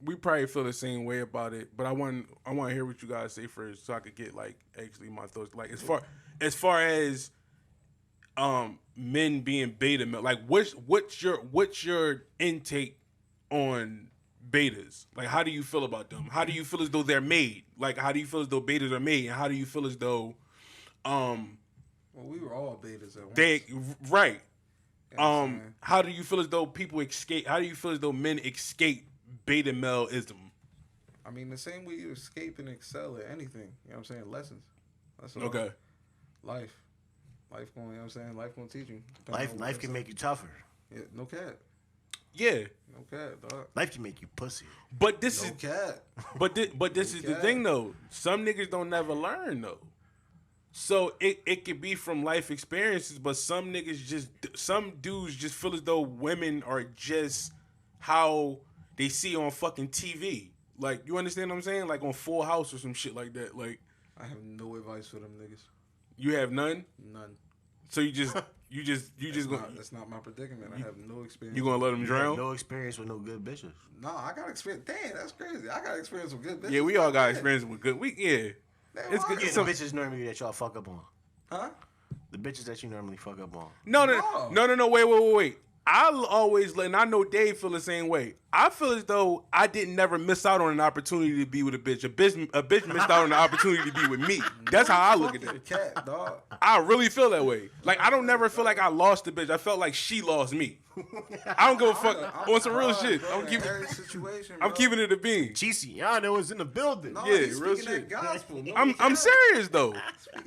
we probably feel the same way about it, but I want to hear what you guys say first, so I could get like actually my thoughts. Like as far as men being beta male, like what's your intake on betas? Like, how do you feel about them? How do you feel as though they're made? Like, how do you feel as though betas are made? And how do you feel as though well, we were all betas at once. they right? You know what I'm saying? How do you feel as though people escape? How do you feel as though men escape beta maleism? I mean, the same way you escape and excel at anything. You know what I'm saying? Lessons. That's all. Okay. Life going, you know what I'm saying? Life going to teach you. Life can make you tougher. Yeah, no cat. Yeah. No cat, dog. Life can make you pussy. But this No is cat. but this is the thing though. Some niggas don't never learn though. So it could be from life experiences, but some dudes just feel as though women are just how they see on fucking TV. Like, you understand what I'm saying? Like on Full House or some shit like that. Like, I have no advice for them niggas. you have none? None. So you just gonna That's not my predicament. I have no experience. you gonna let them drown? No experience with no good bitches. No, I got experience. Damn, that's crazy. I got experience with good bitches. Yeah, we all got Yeah. experience with good. Damn, It's why? good. Yeah, So- the bitches normally that y'all fuck up on. Huh? The bitches that you normally fuck up on. No. Wait. I'll always let, and I know Dave feel the same way. I feel as though I didn't never miss out on an opportunity to be with a bitch. A bitch missed out on an opportunity to be with me. That's how I look at Fuck it. your cat, dog. I really feel that way. Like, I don't never feel like I lost the bitch. I felt like she lost me. I don't give a fuck on some real shit. Bro, I'm in keeping every situation, I'm bro. keeping it a bean. Chise, y'all know it's in the building. No, Yeah, he's real speaking shit. that gospel. No, I'm serious though.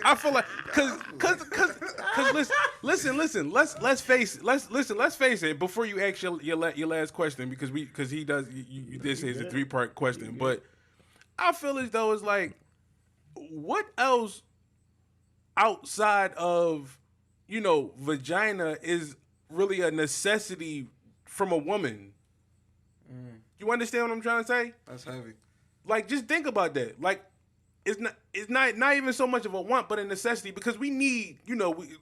I feel like cause listen. Let's face it. Before you ask your last question, because he does. You did say it's a 3-part question, but I feel as though it's like, what else outside of vagina is really a necessity from a woman? You understand what I'm trying to say? That's heavy. Like, just think about that. Like, it's not. it's not even so much of a want, but a necessity because we need,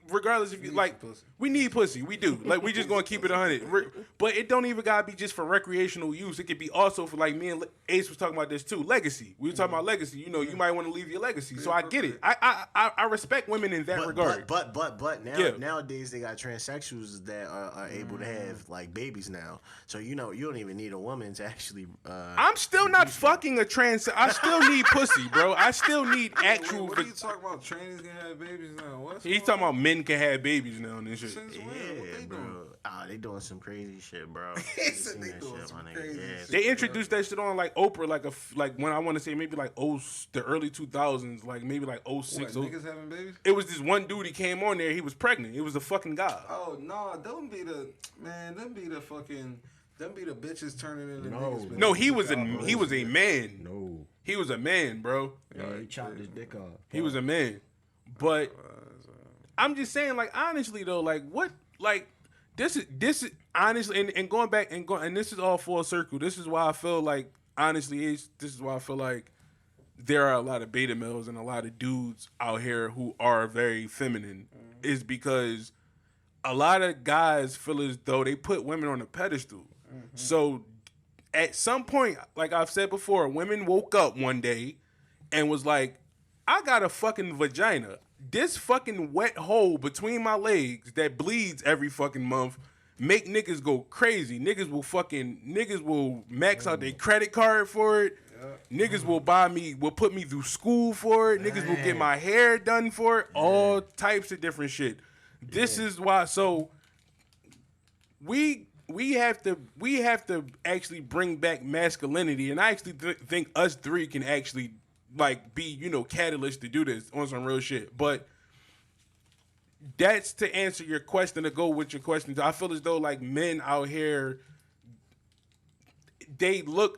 regardless if you like, we need pussy. We do. Like, we just gonna keep it 100. But it don't even gotta be just for recreational use. It could be also for, like, me and Ace was talking about this too. Legacy. We were talking about legacy. You might want to leave your legacy. So I get it. I respect women in that regard. But nowadays they got transsexuals that are able to have like babies now. So you don't even need a woman to actually. I'm still not fucking a trans. I still need pussy, bro. I still need actual. What are you talking about? Trannies can have babies now. He's talking about men can have babies now and shit. Yeah, bro. They doing some crazy shit, bro. They doing some crazy shit. They introduced that shit on like Oprah, like when I want to say maybe like the early 2000s, like maybe like 06. Niggas having babies? It was this one dude. He came on there. He was pregnant. It was a fucking guy. Oh no, them be the bitches turning into niggas. No, he was a man. No, he was a man, bro. Yeah, he chopped his dick off. He was a man, but I'm just saying, like, honestly though, like what, like this is honestly, and going back and this is all full circle. This is why I feel like honestly, this is why I feel like there are a lot of beta males and a lot of dudes out here who are very feminine. Is because a lot of guys feel as though they put women on a pedestal. So at some point, like I've said before, women woke up one day and was like, I got a fucking vagina. This fucking wet hole between my legs that bleeds every fucking month make niggas go crazy. Niggas will max out their credit card for it. Niggas will put me through school for it. Niggas will get my hair done for it. All types of different shit. This is why. So we have to actually bring back masculinity, and I actually think us three can actually like be catalysts to do this on some real shit. But that's to answer your question, to go with your question. I feel as though like men out here,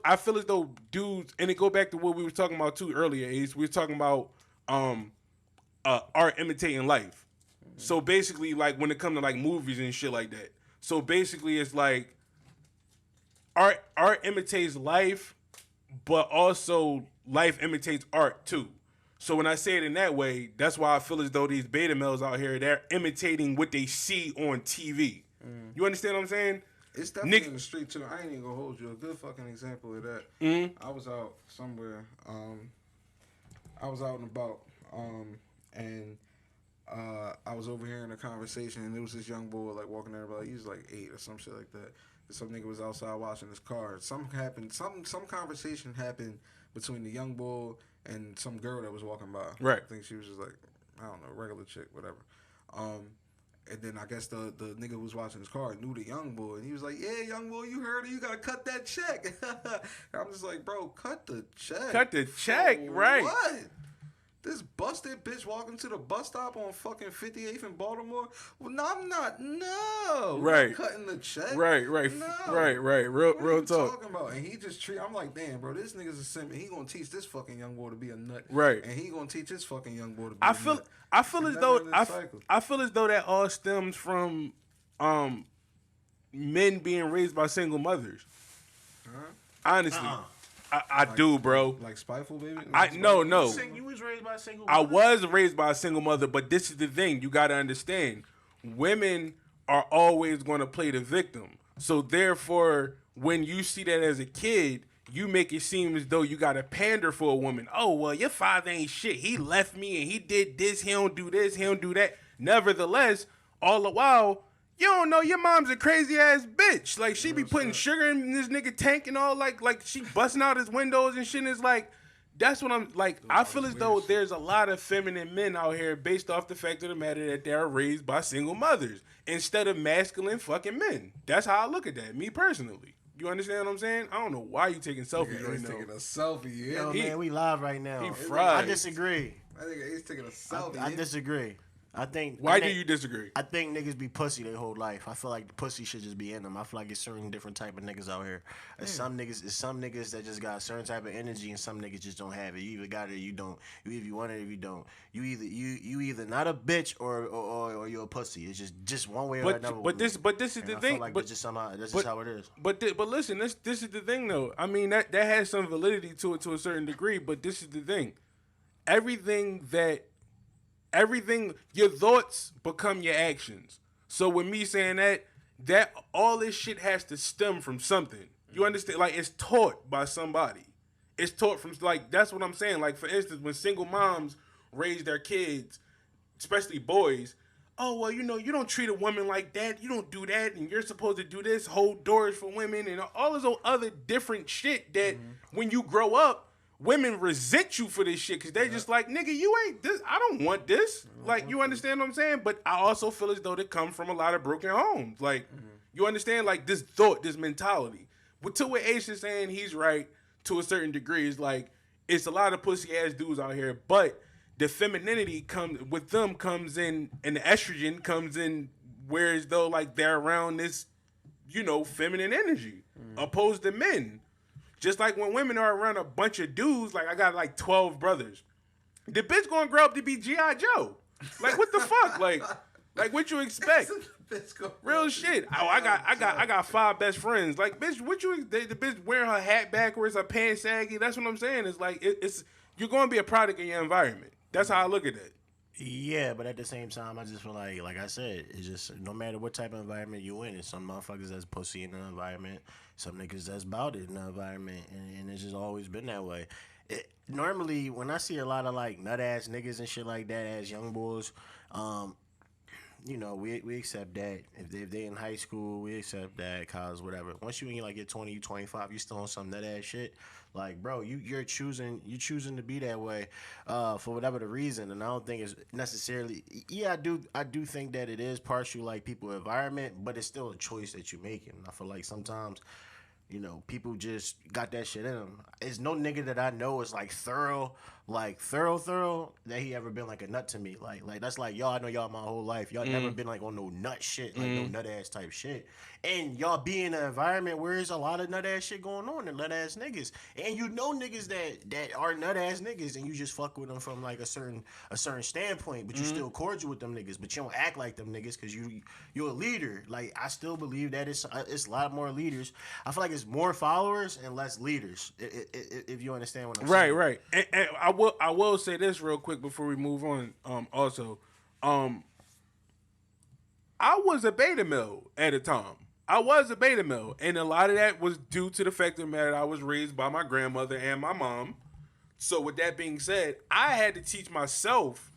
I feel as though dudes, and it go back to what we were talking about too earlier, Ace. We were talking about art imitating life. So basically, like when it comes to like movies and shit like that. So basically, it's like art imitates life, but also life imitates art too. So when I say it in that way, that's why I feel as though these beta males out here, they're imitating what they see on TV. You understand what I'm saying? It's definitely in the street too. I ain't even gonna hold you. A good fucking example of that. I was out somewhere. I was out and about, and I was overhearing a conversation, and there was this young boy like walking there, like he was like 8 or some shit like that. And some nigga was outside watching his car. Some conversation happened between the young boy and some girl that was walking by. Right. I think she was just like, I don't know, regular chick, whatever. And then I guess the nigga who was watching his car knew the young boy, and he was like, "Yeah, young boy, you heard it. You gotta cut that check." And I'm just like, "Bro, cut the check. Cut the check, right? What? This busted bitch walking to the bus stop on fucking 58th in Baltimore? Well, no, I'm not. No. Right. I'm cutting the check. Right. No. Right. Real What are you talk. talking about? And he just I'm like, damn, bro, this nigga's a simp, and he gonna teach this fucking young boy to be a nut. Right. And he gonna teach this fucking young boy to be a nut. I feel as though that all stems from men being raised by single mothers. Honestly. I do, bro. Like spiteful, baby? No. You was raised by a single I mother? was raised by a single mother, but this is the thing. You got to understand. Women are always going to play the victim. So, therefore, when you see that as a kid, you make it seem as though you got to pander for a woman. Oh, well, your father ain't shit. He left me and he did this. He don't do this. He don't do that. Nevertheless, all the while, you don't know your mom's a crazy ass bitch. Like she be putting sugar in this nigga tank and all, like she busting out his windows and shit. And it's like, that's what I'm like. I feel as though there's a lot of feminine men out here based off the fact of the matter that they're raised by single mothers instead of masculine fucking men. That's how I look at that, me personally. You understand what I'm saying? I don't know why you taking selfies right He's now. taking a selfie, yeah. Yo, man, we live right now. He fried. I disagree. I think he's taking a selfie. I disagree. Why do you disagree? I think niggas be pussy their whole life. I feel like the pussy should just be in them. I feel like it's certain different type of niggas out here. Some niggas that just got a certain type of energy, and some niggas just don't have it. You either got it or you don't. You either you want it or you don't. You either not a bitch or you're a pussy. It's just one way or another. But this is the thing. Like that's just how it is. But listen, this is the thing though. I mean that has some validity to it to a certain degree. But this is the thing. everything your thoughts become your actions. So with me saying that all this shit has to stem from something. You understand? Like, it's taught by somebody. It's taught from, like, that's what I'm saying. Like, for instance, when single moms raise their kids, especially boys, oh, well, you don't treat a woman like that. You don't do that, and you're supposed to do this, hold doors for women, and all this other different shit that when you grow up, women resent you for this shit because they're just like, nigga, you ain't this. I don't want this. Like, you understand what I'm saying? But I also feel as though they come from a lot of broken homes. Like, you understand? Like, this thought, this mentality. But to what Ace is saying, he's right to a certain degree. It's like, it's a lot of pussy-ass dudes out here, but the femininity comes in, and the estrogen comes in, whereas though, like, they're around this, feminine energy, opposed to men. Just like when women are around a bunch of dudes, like I got like 12 brothers. The bitch gonna grow up to be G.I. Joe. Like, what the fuck? Like what you expect? Real shit. Oh, I got 5 best friends. Like, bitch, the bitch wearing her hat backwards, her pants saggy. That's what I'm saying. It's like it's you're gonna be a product of your environment. That's how I look at it. Yeah, but at the same time, I just feel like I said, it's just no matter what type of environment you in, it's some motherfuckers that's pussy in the environment, some niggas that's bout it in the environment, and it's just always been that way. Normally, when I see a lot of like nut ass niggas and shit like that as young boys, we accept that. If they in high school, we accept that, college, whatever. Once you in like your 20, you 25, you still on some nut ass shit. Like, bro, you're choosing to be that way, for whatever the reason. And I don't think it's necessarily. Yeah, I do think that it is partially like people's environment, but it's still a choice that you're making. I feel like sometimes, people just got that shit in them. There's no nigga that I know is like thorough that he ever been like a nut to me. Like that's like, y'all, I know y'all my whole life. Y'all never been like on no nut shit, like no nut ass type shit. And y'all be in an environment where there's a lot of nut ass shit going on and nut ass niggas. And niggas that are nut ass niggas, and you just fuck with them from like a certain standpoint, but you still cordial with them niggas, but you don't act like them niggas because you're a leader. Like, I still believe that it's a lot more leaders. I feel like it's more followers and less leaders, if you understand what I'm saying. Right. And I will say this real quick before we move on. Also, I was a beta male at a time. I was a beta male, and a lot of that was due to the fact of the matter I was raised by my grandmother and my mom. So with that being said, I had to teach myself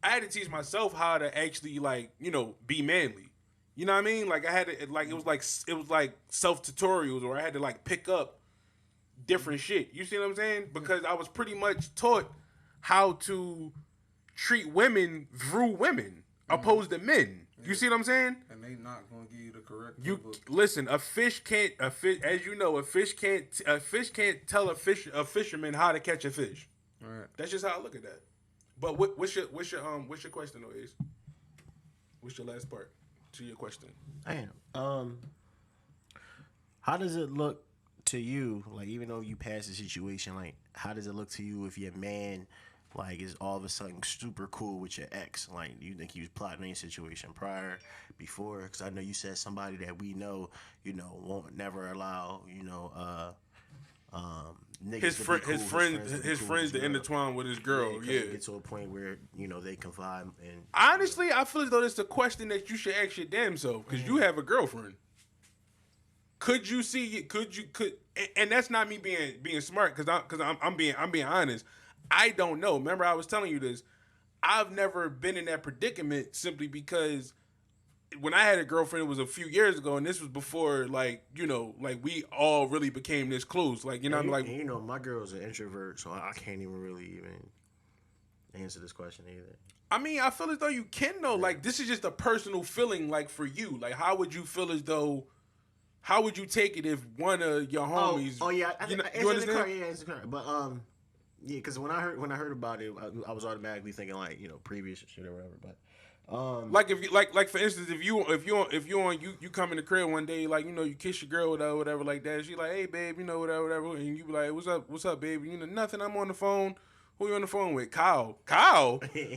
how to actually, like, be manly. You know what I mean? Like, I had to, like, it was like self-tutorials, or I had to like pick up different shit. You see what I'm saying? Because I was pretty much taught how to treat women through women opposed to men. You see what I'm saying? And they not gonna give you the correct. Listen. A fish can't tell a fisherman how to catch a fish. Right. That's just how I look at that. But what's your question, though, Ace? What's your last part to your question? Damn. How does it look to you? Like, even though you passed the situation, like, how does it look to you if your man, like, is all of a sudden super cool with your ex? Like, do you think he was plotting any situation before? Because I know you said somebody that we know, won't never allow, niggas his friends to intertwine with his girl. Yeah, get to a point where they confide. And honestly, I feel as though it's a question that you should ask your damn self, because you have a girlfriend. Could you see it? Could and that's not me being smart, because I'm being honest. I don't know. Remember, I was telling you this. I've never been in that predicament simply because when I had a girlfriend, it was a few years ago, and this was before, like, we all really became this close. Like, I'm like, my girl's an introvert, so I can't even really answer this question either. I mean, I feel as though you can though. Like, this is just a personal feeling, like, for you. Like, how would you feel as though? How would you take it if one of your homies? Oh yeah, you understand? It's correct. But yeah, because when I heard about it, I was automatically thinking like previous shit or whatever. But like if you like for instance, if you come in the crib one day, like, you kiss your girl or whatever like that, she like, hey babe, whatever, and you be like, what's up baby, nothing, I'm on the phone. Who you on the phone with? Kyle.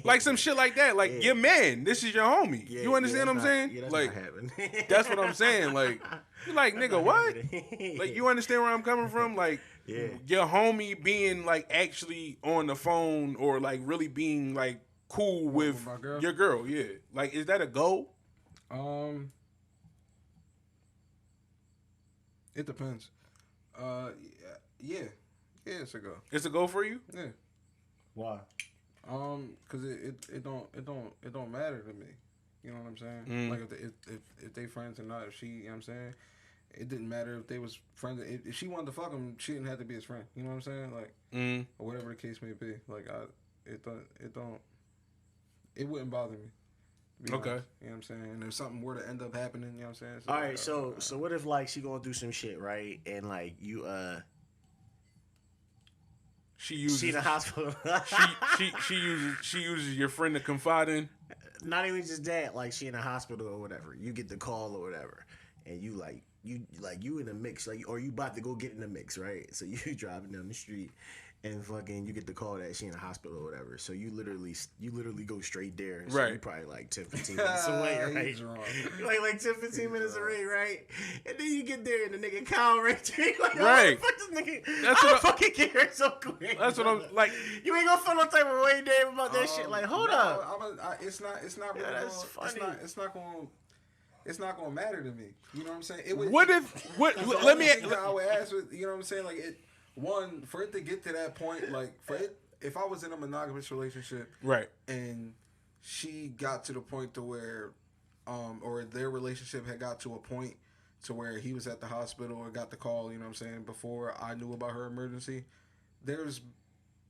Like some shit like that. Like, your man. This is your homie. Yeah, you understand what I'm saying? Yeah, that's like, not happening. that's what I'm saying. Like, you like, nigga, what? Like, you understand where I'm coming from? Like, your homie being, like, actually on the phone or, like, really being, like, cool with your girl. Yeah. Like, is that a goal? It depends. Yeah, it's a go. It's a goal for you? Yeah. Why? Cause it don't matter to me. You know what I'm saying? Like if they friends or not, if she, you know what I'm saying, it didn't matter if they was friends. If she wanted to fuck him, she didn't have to be his friend. You know what I'm saying? Like, or whatever the case may be. Like it wouldn't bother me. Okay. Honest, you know what I'm saying? And if something were to end up happening, you know what I'm saying? So all right, so what if like she going through some shit, right? And like you she uses in the hospital. she uses your friend to confide in. Not even just that, like she in the hospital or whatever. You get the call or whatever, and you in the mix, like, or you about to go get in the mix, right? So you driving down the street, and fucking you get the call that she in the hospital or whatever. So you literally go straight there. So right. you probably like 10, 15 minutes away, right? You're like 10, 15 minutes away, right? And then you get there and the nigga Kyle right there. Like, right. Fuck this nigga. That's I what fucking get here so quick. That's what I'm like. You ain't gonna feel no type of way, Dave, about that shit. Like, hold up. It's not really. Yeah, that's funny. It's not gonna matter to me. You know what I'm saying? Let me. I would ask with, you know what I'm saying? Like for it to get to that point, like if I was in a monogamous relationship, right, and she got to the point to where, or their relationship had got to a point to where he was at the hospital or got the call, you know what I'm saying, before I knew about her emergency, there's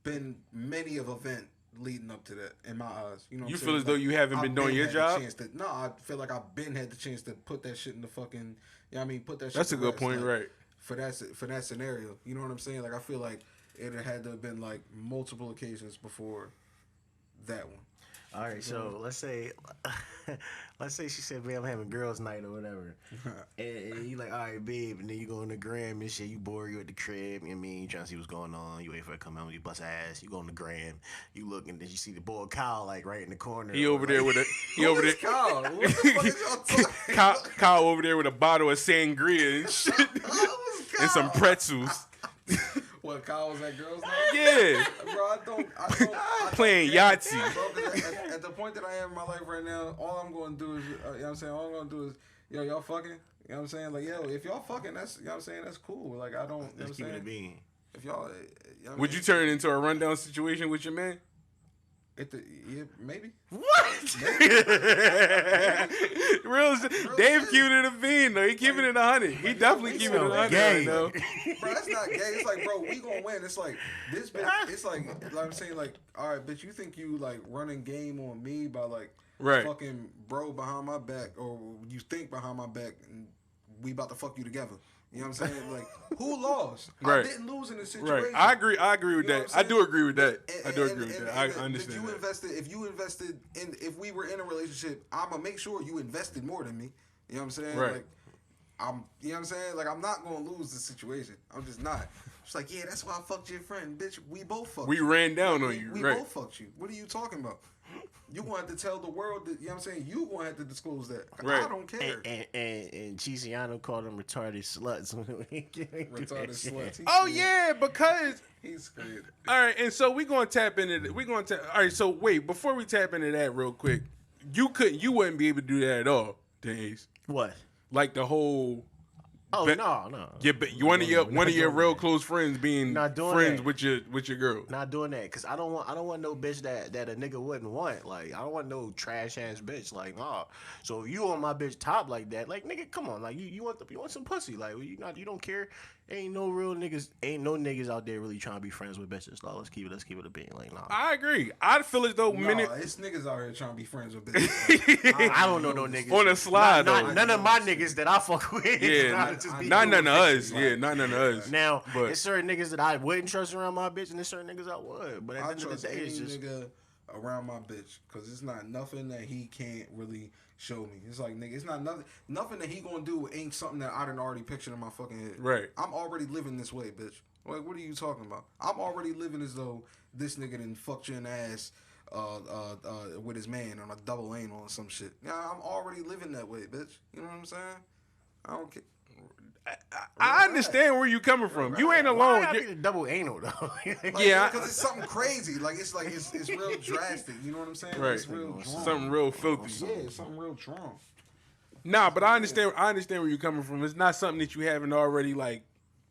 been many of event leading up to that in my eyes. You know what you I'm feel saying? as though you haven't been doing your job? No, I feel like I've been had the chance to put that shit in the fucking, you know what I mean, put that shit That's to a good rest, point, like, right. For that scenario. You know what I'm saying? Like, I feel like it had to have been like multiple occasions before that one. All right, so let's say she said, "Man, I'm having girls' night or whatever," and you like, "All right, babe," and then you go on the gram and shit. You bored, you at the crib. You know what I mean, you trying to see what's going on. You wait for her to come home. You bust ass. You go on the gram. You look and then you see the boy Kyle like right in the corner. He over there with a. He over there. Kyle, what the fuck is y'all talking? Kyle over there with a bottle of sangria and shit, and some pretzels. What, Kyle was at girls' night? Yeah. Bro, I don't playing Yahtzee. Bro, at the point that I am in my life right now, all I'm going to do is, you know what I'm saying? All I'm going to do is, yo, y'all fucking? You know what I'm saying? Like, yo, if y'all fucking, that's, you know what I'm saying? That's cool. Like, I don't, you know what I'm saying? Keep it being. If y'all, you know Would you turn it into a rundown situation with your man? Yeah, maybe. What? Real Dave keeping it a bean though. He keeping it 100. He definitely keeping it 100 right now. Bro, that's not gay. It's like, bro, we gonna win. It's like this bitch. It's like I'm saying, like, all right, bitch, you think you like running game on me by like fucking bro behind my back, or you think behind my back, and we about to fuck you together. You know what I'm saying? Like, who lost? Right. I didn't lose in this situation. Right. I agree with that. I do agree with that. I do agree with that. I understand that. If we were in a relationship, I'm gonna make sure you invested more than me. You know what I'm saying? Right. Like, you know what I'm saying? Like, I'm not gonna lose the situation. I'm just not. It's like, yeah, that's why I fucked your friend, bitch. We both fucked you. We ran down on you. We right. both fucked you. What are you talking about? You going to tell the world that, you know what I'm saying? You going to have to disclose that. Right. I don't care. And Chise called them retarded sluts. Retarded sluts. Oh yeah, because he's scared. All right, and so we're gonna tap into all right, so wait, before we tap into that real quick, you wouldn't be able to do that at all, Days. What? Like the whole no. Yeah, but one of your real close friends being friends with your girl. Not doing that, cause I don't want no bitch that a nigga wouldn't want. Like, I don't want no trash ass bitch. Like, nah. So if you on my bitch top like that, like, nigga, come on. Like, you want some pussy. Like, you don't care. Ain't no niggas out there really trying to be friends with bitches. Like, let's keep it a being. Like, nah. I agree. I feel as though it's niggas out here trying to be friends with bitches. I don't know no niggas on a slide though. None of my niggas that I fuck with. Yeah, not none of us. Yeah, not none of us. Now, there's certain niggas that I wouldn't trust around my bitch, and there's certain niggas I would. But at the end of the day, it's just nigga around my bitch, because it's not nothing that he can't really show me. It's like, nigga, it's not nothing that he gonna do ain't something that I done already pictured in my fucking head. Right. I'm already living this way, bitch. Like, what are you talking about? I'm already living as though this nigga done fucked you in the ass with his man on a double anal or some shit. Yeah, I'm already living that way, bitch. You know what I'm saying? I don't care. I understand where you coming from. You ain't Why alone. gotta be the double anal though? Like, Yeah, because it's something crazy. Like it's real drastic. You know what I'm saying? Right. It's real drawn. Something real filthy. Yeah, it's something real drawn. Nah, but I understand where you're coming from. It's not something that you haven't already like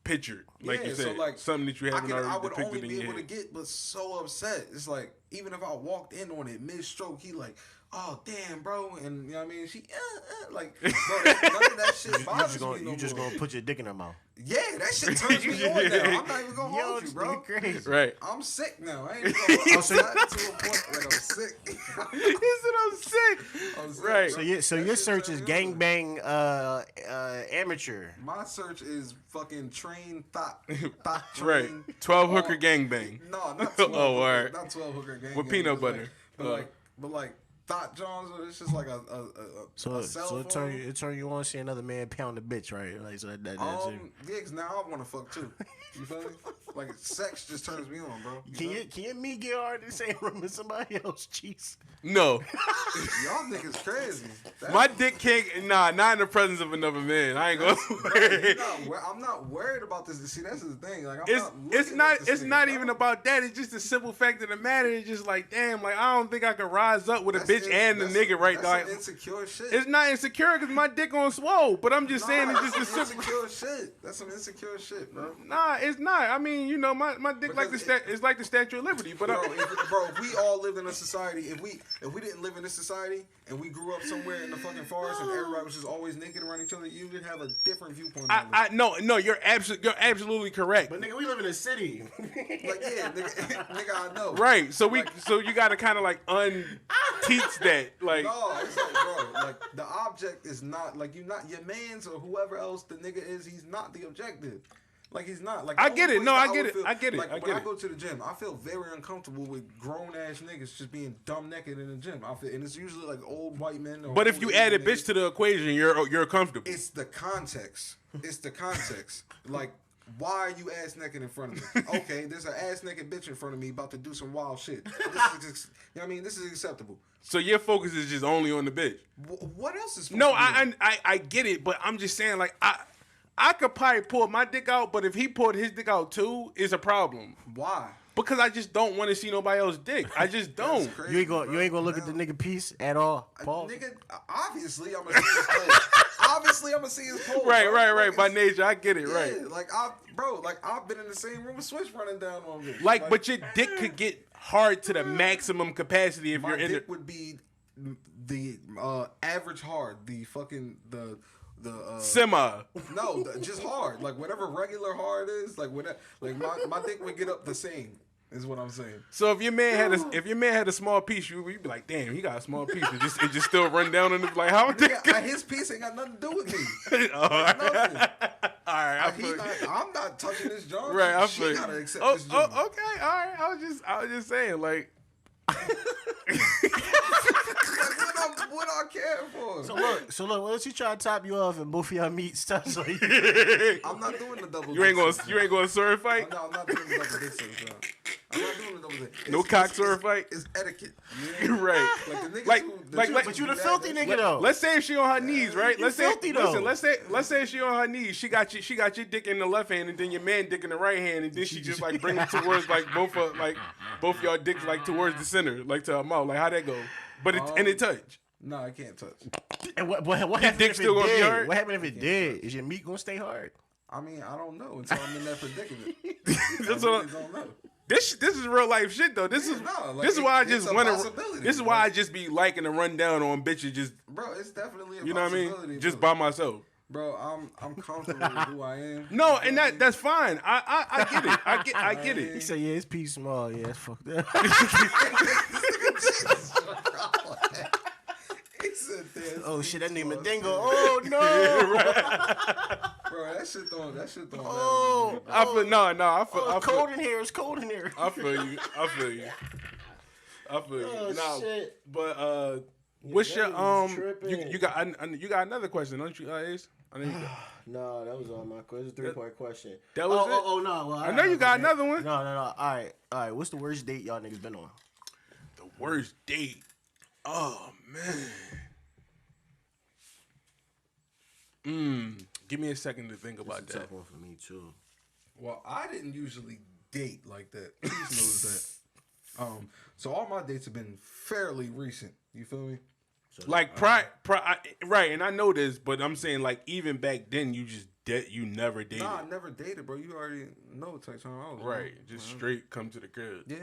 pictured, like Yeah, you so, said. like, Something that you haven't I already would depicted only in be your able to head. get but so upset. It's like, even if I walked in on it mid-stroke, he like, oh, damn, bro. And, you know what I mean? She, like, bro, none of that shit bothers me no You just more. gonna put your dick in her mouth. Yeah, that shit turns me on now. I'm not even gonna hold you, bro. Crazy. Right. I'm sick now. I ain't even gonna got to a point where I'm sick. He said I'm sick. I'm sick, Right. bro. So That your shit search turn is me on. gangbang amateur. My search is fucking train thought Right. train. 12 hooker gangbang. No, not 12 Oh, hooker, alright. not 12 hooker gang. With gang, peanut but butter. But like thought Jones, it's just like a So cell so phone. it turn you on to see another man pound a bitch, right? Like so that's it. Yeah, 'cause now I want to fuck too. You feel me? Like sex just turns me on, bro. Can you me get hard in the same room as somebody else? Jeez. No. Y'all niggas crazy. My dick can't, not in the presence of another man. I ain't gonna. I'm not worried about this. See, that's the thing. Like, It's not even about that. It's just the simple fact of the matter. It's just like, damn, like I don't think I could rise up with a bitch and the nigga right now. That's some insecure shit. It's not insecure because my dick on swole, but I'm just saying it's just a some simple. insecure shit. That's some insecure shit, bro. Nah, it's not. I mean, you know, my dick like it's like the Statue of Liberty, but Bro, if we all lived in a society, if we didn't live in this society and we grew up somewhere in the fucking forest and everybody was just always naked around each other, you would have a different viewpoint on this. no, you're absolutely correct. But nigga, we live in a city. Like, yeah, nigga, I know. Right, so you gotta kind of like unteach that, like. No, it's like, bro, like the object is not like your man's or whoever else the nigga is. He's not the objective. Like he's not. Like I get it. only No, place I get it. would I get it. Like I get when I it. go to the gym, I feel very uncomfortable with grown ass niggas just being dumb naked in the gym. And it's usually like old white men. Or But if old you Asian add a niggas. bitch to the equation, you're comfortable. It's the context. It's the context. Like, why are you ass naked in front of me? Okay, there's an ass naked bitch in front of me about to do some wild shit. This is, you know what I mean? This is acceptable. So your focus is just only on the bitch. What else is? No, I get it, but I'm just saying, like I could probably pull my dick out, but if he pulled his dick out too, it's a problem. Why? Because I just don't want to see nobody else's dick. I just don't. Crazy, You ain't gonna look at the nigga piece at all, Paul. Nigga, obviously I'm gonna see his pole. Obviously I'm gonna see his pole. Right, bro. right, right. Like, By it's- nature, I get it. Right. Yeah, like I've been in the same room with Switch running down on me. Like, but your dick could get hard to the maximum capacity if my you're in dick the. would be the average hard, the fucking the Semi. no, just hard. Like whatever regular hard is, like whatever. Like my dick would get up the same. Is what I'm saying. So if your man had a small piece, you'd be like, damn, he got a small piece. It just still run down on it. Like how dick? His piece ain't got nothing to do with me. All right. Nothing. All right. I'm not touching this joint. Right, I She feel you. gotta accept Oh, this joint. okay, all right. I was just saying, like, Like, what I care for? So look, once you try to top you off and both of y'all meet stuff, so you, I'm not doing the double. you ain't dick gonna sword fight. No, I'm not doing the double dick sex, bro. I'm not doing the double dick. No cock sword fight? It's etiquette. You know? Right. Like the niggas Like- who, like- chicks but who you the do that, filthy that's- nigga though. Let's say if she on her knees, right? You Let's say, filthy, though. listen. Let's say she on her knees. She got your dick in the left hand, and then your man dick in the right hand, and then she just like bring it towards like both y'all dicks like towards the center, like to her mouth. Like how that go? But it touch. No, I can't touch. And what happened dick if still it gonna be did? hard? What happened if it did? Is your meat gonna stay hard? I mean, I don't know until I'm in that predicament. That's I what. really don't know. This is real life shit though. This is no, like, this is why I it's just a want to. possibility, This is why I just be liking to run down on bitches just Bro, it's definitely a you know what I possibility. mean, just bro. by myself. Bro, I'm comfortable with who I am. No, and that's fine. I get it. I get He it. said, "Yeah, his piece small. Yeah, it's fucked up." He said this. Oh shit, that nigga Small Mandingo. shit. Oh no. Bro, that shit don't Oh, I feel no. I feel. oh, I it's feel. cold in here. It's cold in here. I feel you. I feel you. Oh Nah, shit. but What's that your nigga was tripping. you got another question, don't you, Ace? I know you got. No, that was all my question. It's a 3-part question. That was it? Oh, no. Well, I know you got another one. No. All right. What's the worst date y'all niggas been on? The worst date. Oh man. Give me a second to think about That's a that. tough one for me too. Well, I didn't usually date like that. Please knows that. So all my dates have been fairly recent. You feel me? So, Like right, and I know this, but I'm saying like even back then you just you never dated. Nah, I never dated, bro. You already know what type of time I was. Right, bro. just straight come to the crib. Yeah,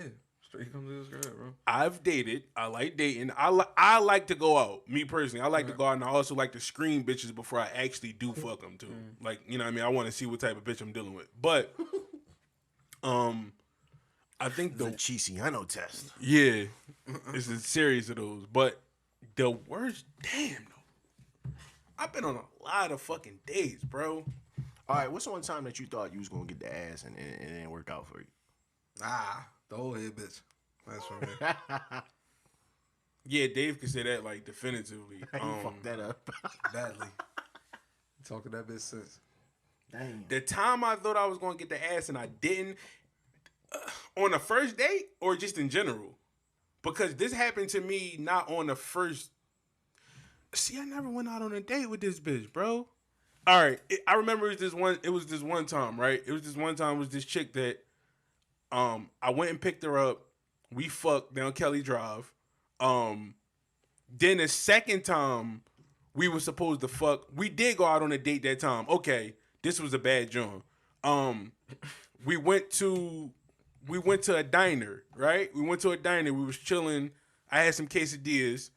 straight come to this girl, bro. I've dated. I like dating. I like to go out. Me personally, I like to go out, and I also like to screen bitches before I actually do fuck them too. Like, you know what I mean? I want to see what type of bitch I'm dealing with. But I think the Chise test. Yeah, it's a series of those. But the worst, damn though. I've been on a lot of fucking dates, bro. All right, what's the one time that you thought you was gonna get the ass and it didn't work out for you? The old head bitch. That's for me. Yeah, Dave can say that like definitively. You fucked that up badly. Talking that bitch since. Dang. The time I thought I was gonna get the ass and I didn't, on the first date or just in general, because this happened to me not on the first. See, I never went out on a date with this bitch, bro. All right, I remember it was this one time, right? It was this chick that, I went and picked her up. We fucked down Kelly Drive. Then the second time we were supposed to fuck, we did go out on a date that time. Okay, this was a bad joint. We went to a diner, right? We went to a diner. We was chilling. I had some quesadillas.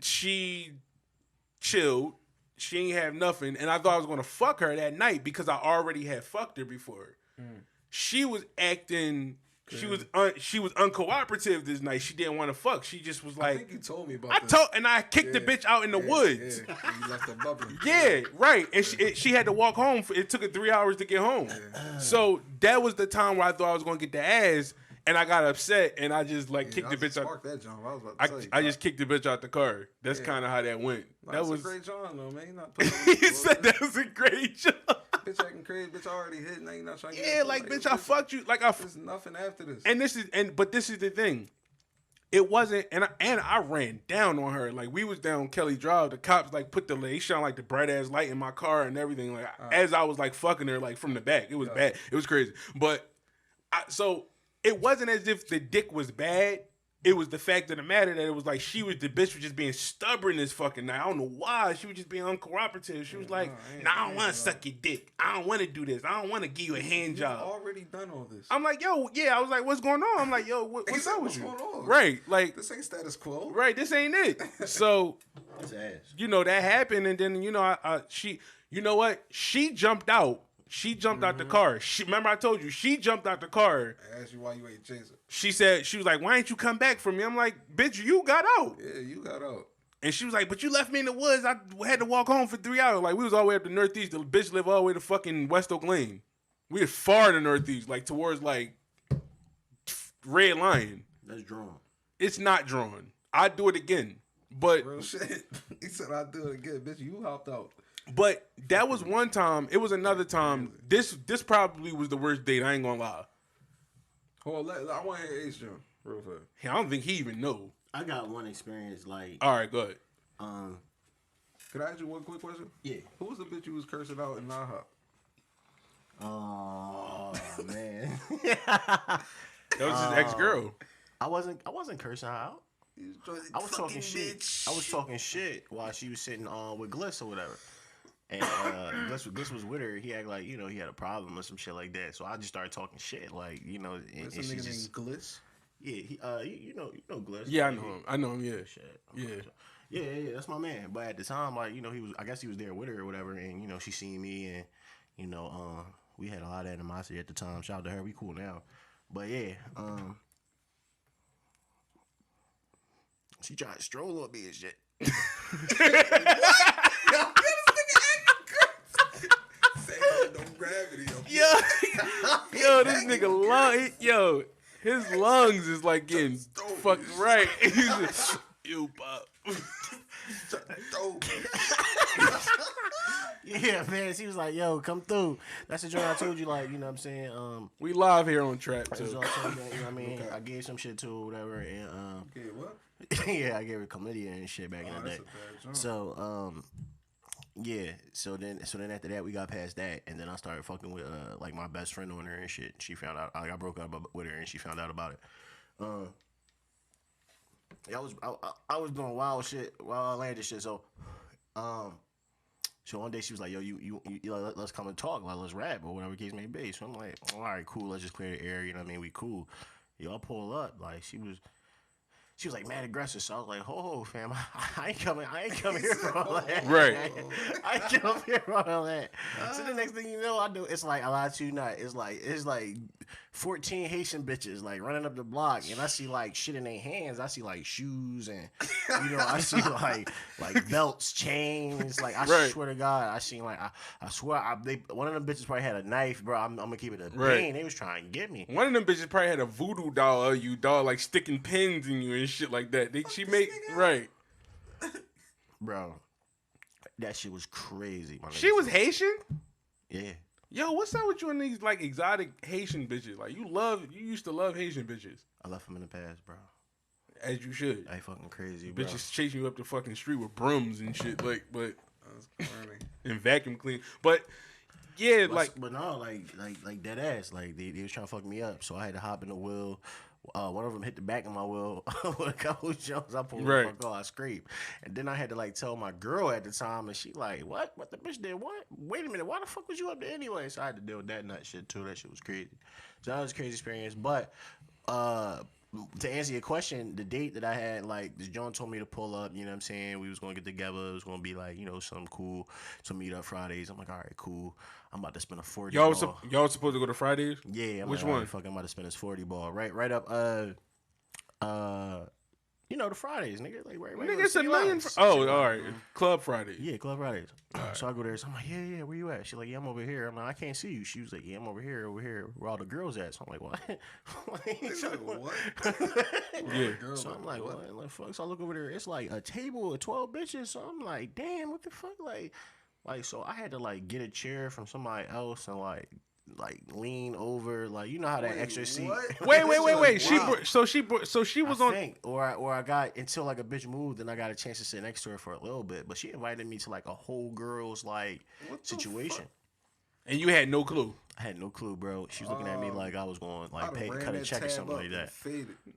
She chilled. She ain't have nothing, and I thought I was gonna fuck her that night because I already had fucked her before. She was acting. She was uncooperative this night. She didn't want to fuck. She just was like. I think you told me about this. And I kicked the bitch out in the woods. Yeah. You left her bubbling. Yeah, right. And she had to walk home. It took her 3 hours to get home. Yeah. So that was the time where I thought I was gonna get the ass, and I got upset, and I just kicked the bitch out. That John. I was about to tell you, I just kicked the bitch out the car. That's kind of how that went. That was a great John though, man. Not he said that was a great job. Bitch acting crazy. Bitch already hit. Now you not trying to get. Yeah, bitch, I fucked you. There's nothing after this. But this is the thing. It wasn't, and I ran down on her. Like, we was down Kelly Drive. The cops put they shone the bright ass light in my car and everything. As I was fucking her from the back. It was bad. It was crazy. But so it wasn't as if the dick was bad. It was the fact of the matter that it was the bitch was just being stubborn this fucking night. I don't know why. She was just being uncooperative. She was I don't want to suck your dick. I don't want to do this. I don't want to give you a hand job. You've already done all this. I'm yo, yeah. I was what's going on? I'm yo, what's up with you? Going on? Right, this ain't status quo. Right, this ain't it. So, That's ass. That happened, and then she, you know what? She jumped out. She jumped out the car. Remember I told you, she jumped out the car. I asked you why you ain't Chise. She was like, why ain't you come back for me? I'm like, bitch, you got out. Yeah, you got out. And she was like, but you left me in the woods. I had to walk home for 3 hours. We was all the way up to Northeast. The bitch lived all the way to fucking West Oak Lane. We was far in the Northeast, towards Red Lion. That's drawn. It's not drawn. I'd do it again. But real shit. He said I'd do it again. Bitch, you hopped out. But that was one time. It was another time. This probably was the worst date. I ain't gonna lie. Hold on, I want to hear Ace John real fast. I don't think he even know. I got one experience. All right, go ahead. Could I ask you one quick question? Yeah. Who was the bitch you was cursing out in IHOP? Oh man. That was his ex-girl. I wasn't cursing her out. I was talking shit. Bitch. I was talking shit while she was sitting with Gliss or whatever. And Gliss was with her. He acted like, he had a problem or some shit like that. So I just started talking shit, That's a nigga named Gliss? Yeah, you know Gliss. Yeah, I know him, yeah. Shit. Yeah. Yeah, that's my man. But at the time, I guess he was there with her or whatever, and she seen me, and we had a lot of animosity at the time. Shout out to her. We cool now. But yeah, she tried to stroll on me and shit. Yo, this nigga his lungs is getting fucked right. You pop. Yeah, man. She was like, "Yo, come through." That's the joint I told you. Like, you know what I'm saying? We live here on Trap That's too. what I told you. You know what I mean? Okay. I gave some shit to her, whatever, and Okay, what? yeah, I gave her chlamydia and shit back in the That's day. a bad joint. So, yeah. So then after that, we got past that, and then I started fucking with like my best friend on her and shit. She found out. Like, I broke up with her, and she found out about it. Yeah, I was doing wild shit, wild outlandish shit. So, so one day she was like, "Yo, you know, let's come and talk, like let's rap or whatever the case may be." So I'm like, "All right, cool. Let's just clear the air. You know what I mean? We cool." Y'all pull up. Like she was like mad aggressive. So I was like, "Ho, fam, I ain't coming here for all that. Right. I ain't coming here for all that." So the next thing you know, I do. It's like I lie to you not. It's like 14 Haitian bitches like running up the block, and I see like shit in their hands. I see like shoes and I see like belts, chains. Like I Right. swear to God, I seen like I swear one of them bitches probably had a knife, bro. I'm gonna keep it a Right. bean. They was trying to get me. One of them bitches probably had a voodoo doll of you, dog, like sticking pins in you and shit like that. She made right. Bro, that shit was crazy. My She nigga. was Haitian? Yeah. Yo, what's up with you and these like exotic Haitian bitches? Like you used to love Haitian bitches. I left him in the past, bro. As you should. I fucking crazy, bro. Bitches chasing you up the fucking street with brooms and shit, like, but That's funny. and vacuum clean. But yeah, But no, like dead ass. Like they was trying to fuck me up, so I had to hop in the wheel. One of them hit the back of my wheel with a couple of jumps. I pulled the fuck off, I scraped, and then I had to like tell my girl at the time, and she like, "What? What the bitch did? What? Wait a minute, why the fuck was you up there anyway?" So I had to deal with that nut shit too. That shit was crazy. So that was a crazy experience. But to answer your question, the date that I had, like, this John told me to pull up, you know what I'm saying? We was going to get together. It was going to be, like, something cool. Some meet up Fridays. I'm like, all right, cool. I'm about to spend a 40 y'all ball. y'all supposed to go to Fridays? Yeah. Which like, one? Right, fuck, I'm about to spend this 40 ball. Right up, the Fridays, nigga. Like, right. Nigga, it's a million. All right. Club Friday. Yeah, Club Fridays. So I go there. So I'm like, yeah, where you at? She's like, yeah, I'm over here. I'm like, I can't see you. She was like, yeah, I'm over here, where all the girls at. So I'm like, what? What? Yeah. So I'm like, what? Like, fuck. So I look over there. It's like a table with 12 bitches. So I'm like, damn, what the fuck? Like, so I had to like get a chair from somebody else and like lean over, like, you know how that extra seat. Wait. Wow. She was on. Or I got until like a bitch moved, and I got a chance to sit next to her for a little bit. But she invited me to like a whole girls like situation. And you had no clue. I had no clue, bro. She was looking at me like I was going like cut a check or something like that.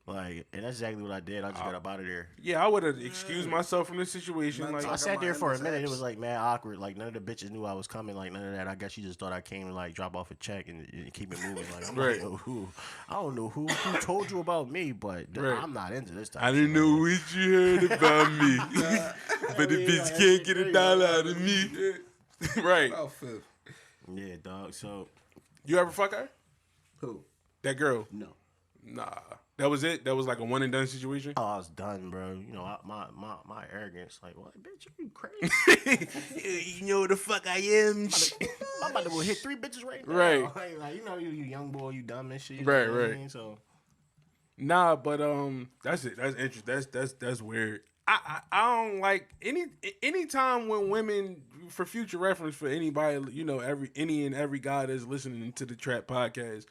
Like, and that's exactly what I did. I just got up out of there. Yeah, I would have excused myself from this situation. Man, Like, So I sat there for a minute. It was like mad awkward. Like none of the bitches knew I was coming. Like none of that. I guess she just thought I came to like drop off a check and keep it moving. Like I'm Right. like, who? I don't know who told you about me, but Right. I'm not into this type. I of didn't shit, know man. what you heard about me, but the bitch can't get a dollar out of me. Right. About fifth. Yeah, dog. So You ever fuck her? who? That girl? No. Nah. That was it? That was like a one and done situation? Oh, I was done, bro. My arrogance, like, what, bitch, you crazy? You know the fuck I am. I'm about to go hit 3 bitches right now. Right. Like you young boy, you dumb and shit. Right, you know what I right. mean? So Nah, but that's it. That's interesting. That's weird. I don't like any time when women, for future reference for anybody, every guy that's listening to the Trap podcast,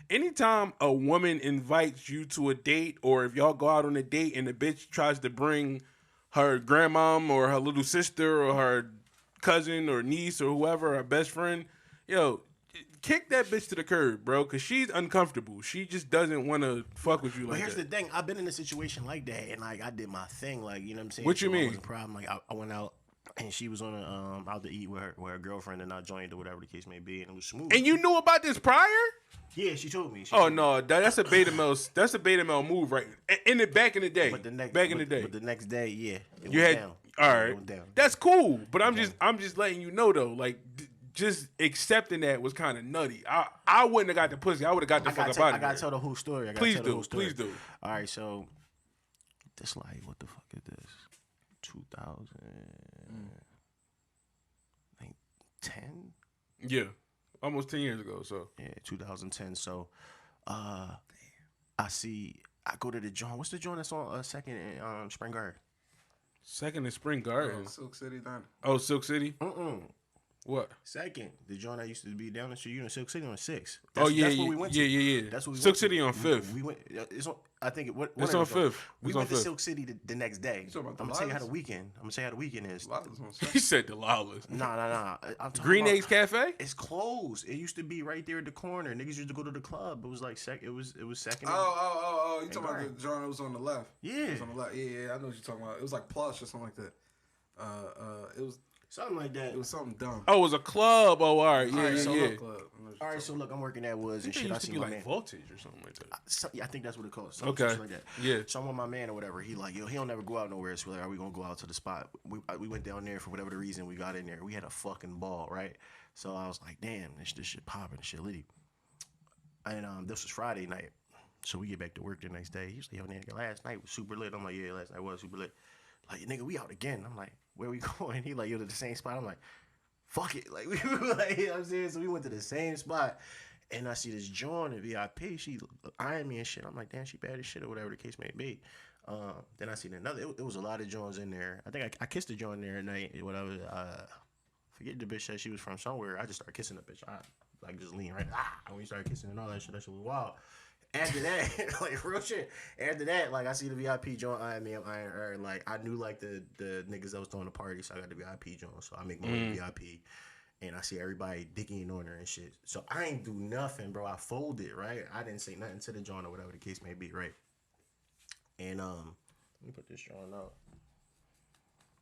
anytime a woman invites you to a date, or if y'all go out on a date and the bitch tries to bring her grandmom or her little sister or her cousin or niece or whoever, her best friend, kick that bitch to the curb, bro, because she's uncomfortable. She just doesn't want to fuck with you but like here's that. the thing, I've been in a situation like that, and like I did my thing, like, you know what I'm saying? What you So it mean? wasn't a problem. Like I went out and she was on a out to eat with her girlfriend, and I joined or whatever the case may be, and it was smooth. And you knew about this prior? Yeah, she told me. Oh no, that's a beta male. That's a beta male move, right? Back in the day. But the next But the next day, yeah, it you went had down. all It right. went down. That's cool. But I'm just letting you know though, like just accepting that was kind of nutty. I wouldn't have got the pussy. I would have got the fuck up out I of gotta there. tell the whole story. Please do. All right, so this like what the fuck is this? 2010? Yeah, almost 10 years ago. So Yeah, 2010. So, I go to the joint. What's the joint that's on Second and Spring Garden? Second is Spring Oh, Gardens. Silk City Diner. Oh, Silk City. Mm-mm. What? Second, the joint that used to be down the street, you know, Silk City on 6. Oh yeah, that's yeah, where we went yeah, to. yeah. That's what we Silk went City to. on Fifth. We went. It's on. I think it. What It's one on of them? Fifth. We It's went on to Fifth. Silk City the next day. talking about I'm gonna tell you how the Delilah's? weekend. I'm gonna tell you how the weekend is. Lala's on He Second. said Delilah's. Nah. I'm talking Green about, Eggs Cafe. It's closed. It used to be right there at the corner. Niggas used to go to the club. It was like It was second. Oh. You talking Garden. about the joint that was on the left? Yeah. It was on the left. Yeah. I know what you're talking about. It was like Plush or something like that. It was Something like that. It was something dumb. Oh, it was a club. Oh, all right. Yeah, Alright, so yeah. look, All right, so look, I'm working at Woods and It shit. I used to see be my like man. Voltage or something like that. Yeah, I think that's what it calls. Okay. Something like that. Yeah. So I'm with my man or whatever. He like, yo, he don't never go out nowhere. So we're like, are we gonna go out to the spot? We went down there for whatever the reason. We got in there. We had a fucking ball, right? So I was like, damn, this shit popping, this shit litty. And this was Friday night. So we get back to work the next day. He's like, yo, nigga, last night was super lit. I'm like, yeah, last night was super lit. Like, nigga, we out again. I'm like, where we going? He like, yo, to the same spot. I'm like, fuck it. Like, we were like, you know what I'm saying? So we went to the same spot. And I see this Jawn in VIP. She eyeing me and shit. I'm like, damn, she bad as shit or whatever the case may be. Then I seen another. It was a lot of Johns in there. I think I kissed a Jawn there at night. What I was, forget the bitch that she was from somewhere. I just started kissing the bitch. I like just lean right. When we started kissing and all that shit was wild. After that, like real shit. After that, like I see the VIP joint eyeing me, I'm eyeing her. Like I knew like the niggas that was throwing the party, so I got the VIP joint. So I make my own VIP, and I see everybody digging on her and shit. So I ain't do nothing, bro. I folded, right? I didn't say nothing to the joint or whatever the case may be, right? And let me put this joint out.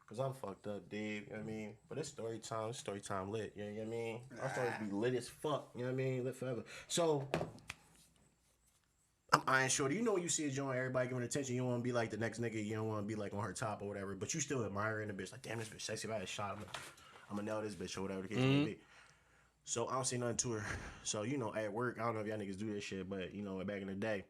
Cause I'm fucked up, Dave. You know what I mean? But it's story time. It's story time lit. You know what I mean? Our stories be lit as fuck. You know what I mean? Lit forever. So I'm eyeing shorty. You know when you see a joint, everybody giving attention. You don't want to be like the next nigga. You don't want to be like on her top or whatever. But you still admiring the bitch. Like, damn, this bitch sexy. If I had a shot, I'm gonna nail this bitch or whatever the case may be. So I don't see nothing to her. So you know, at work, I don't know if y'all niggas do this shit, but you know, back in the day,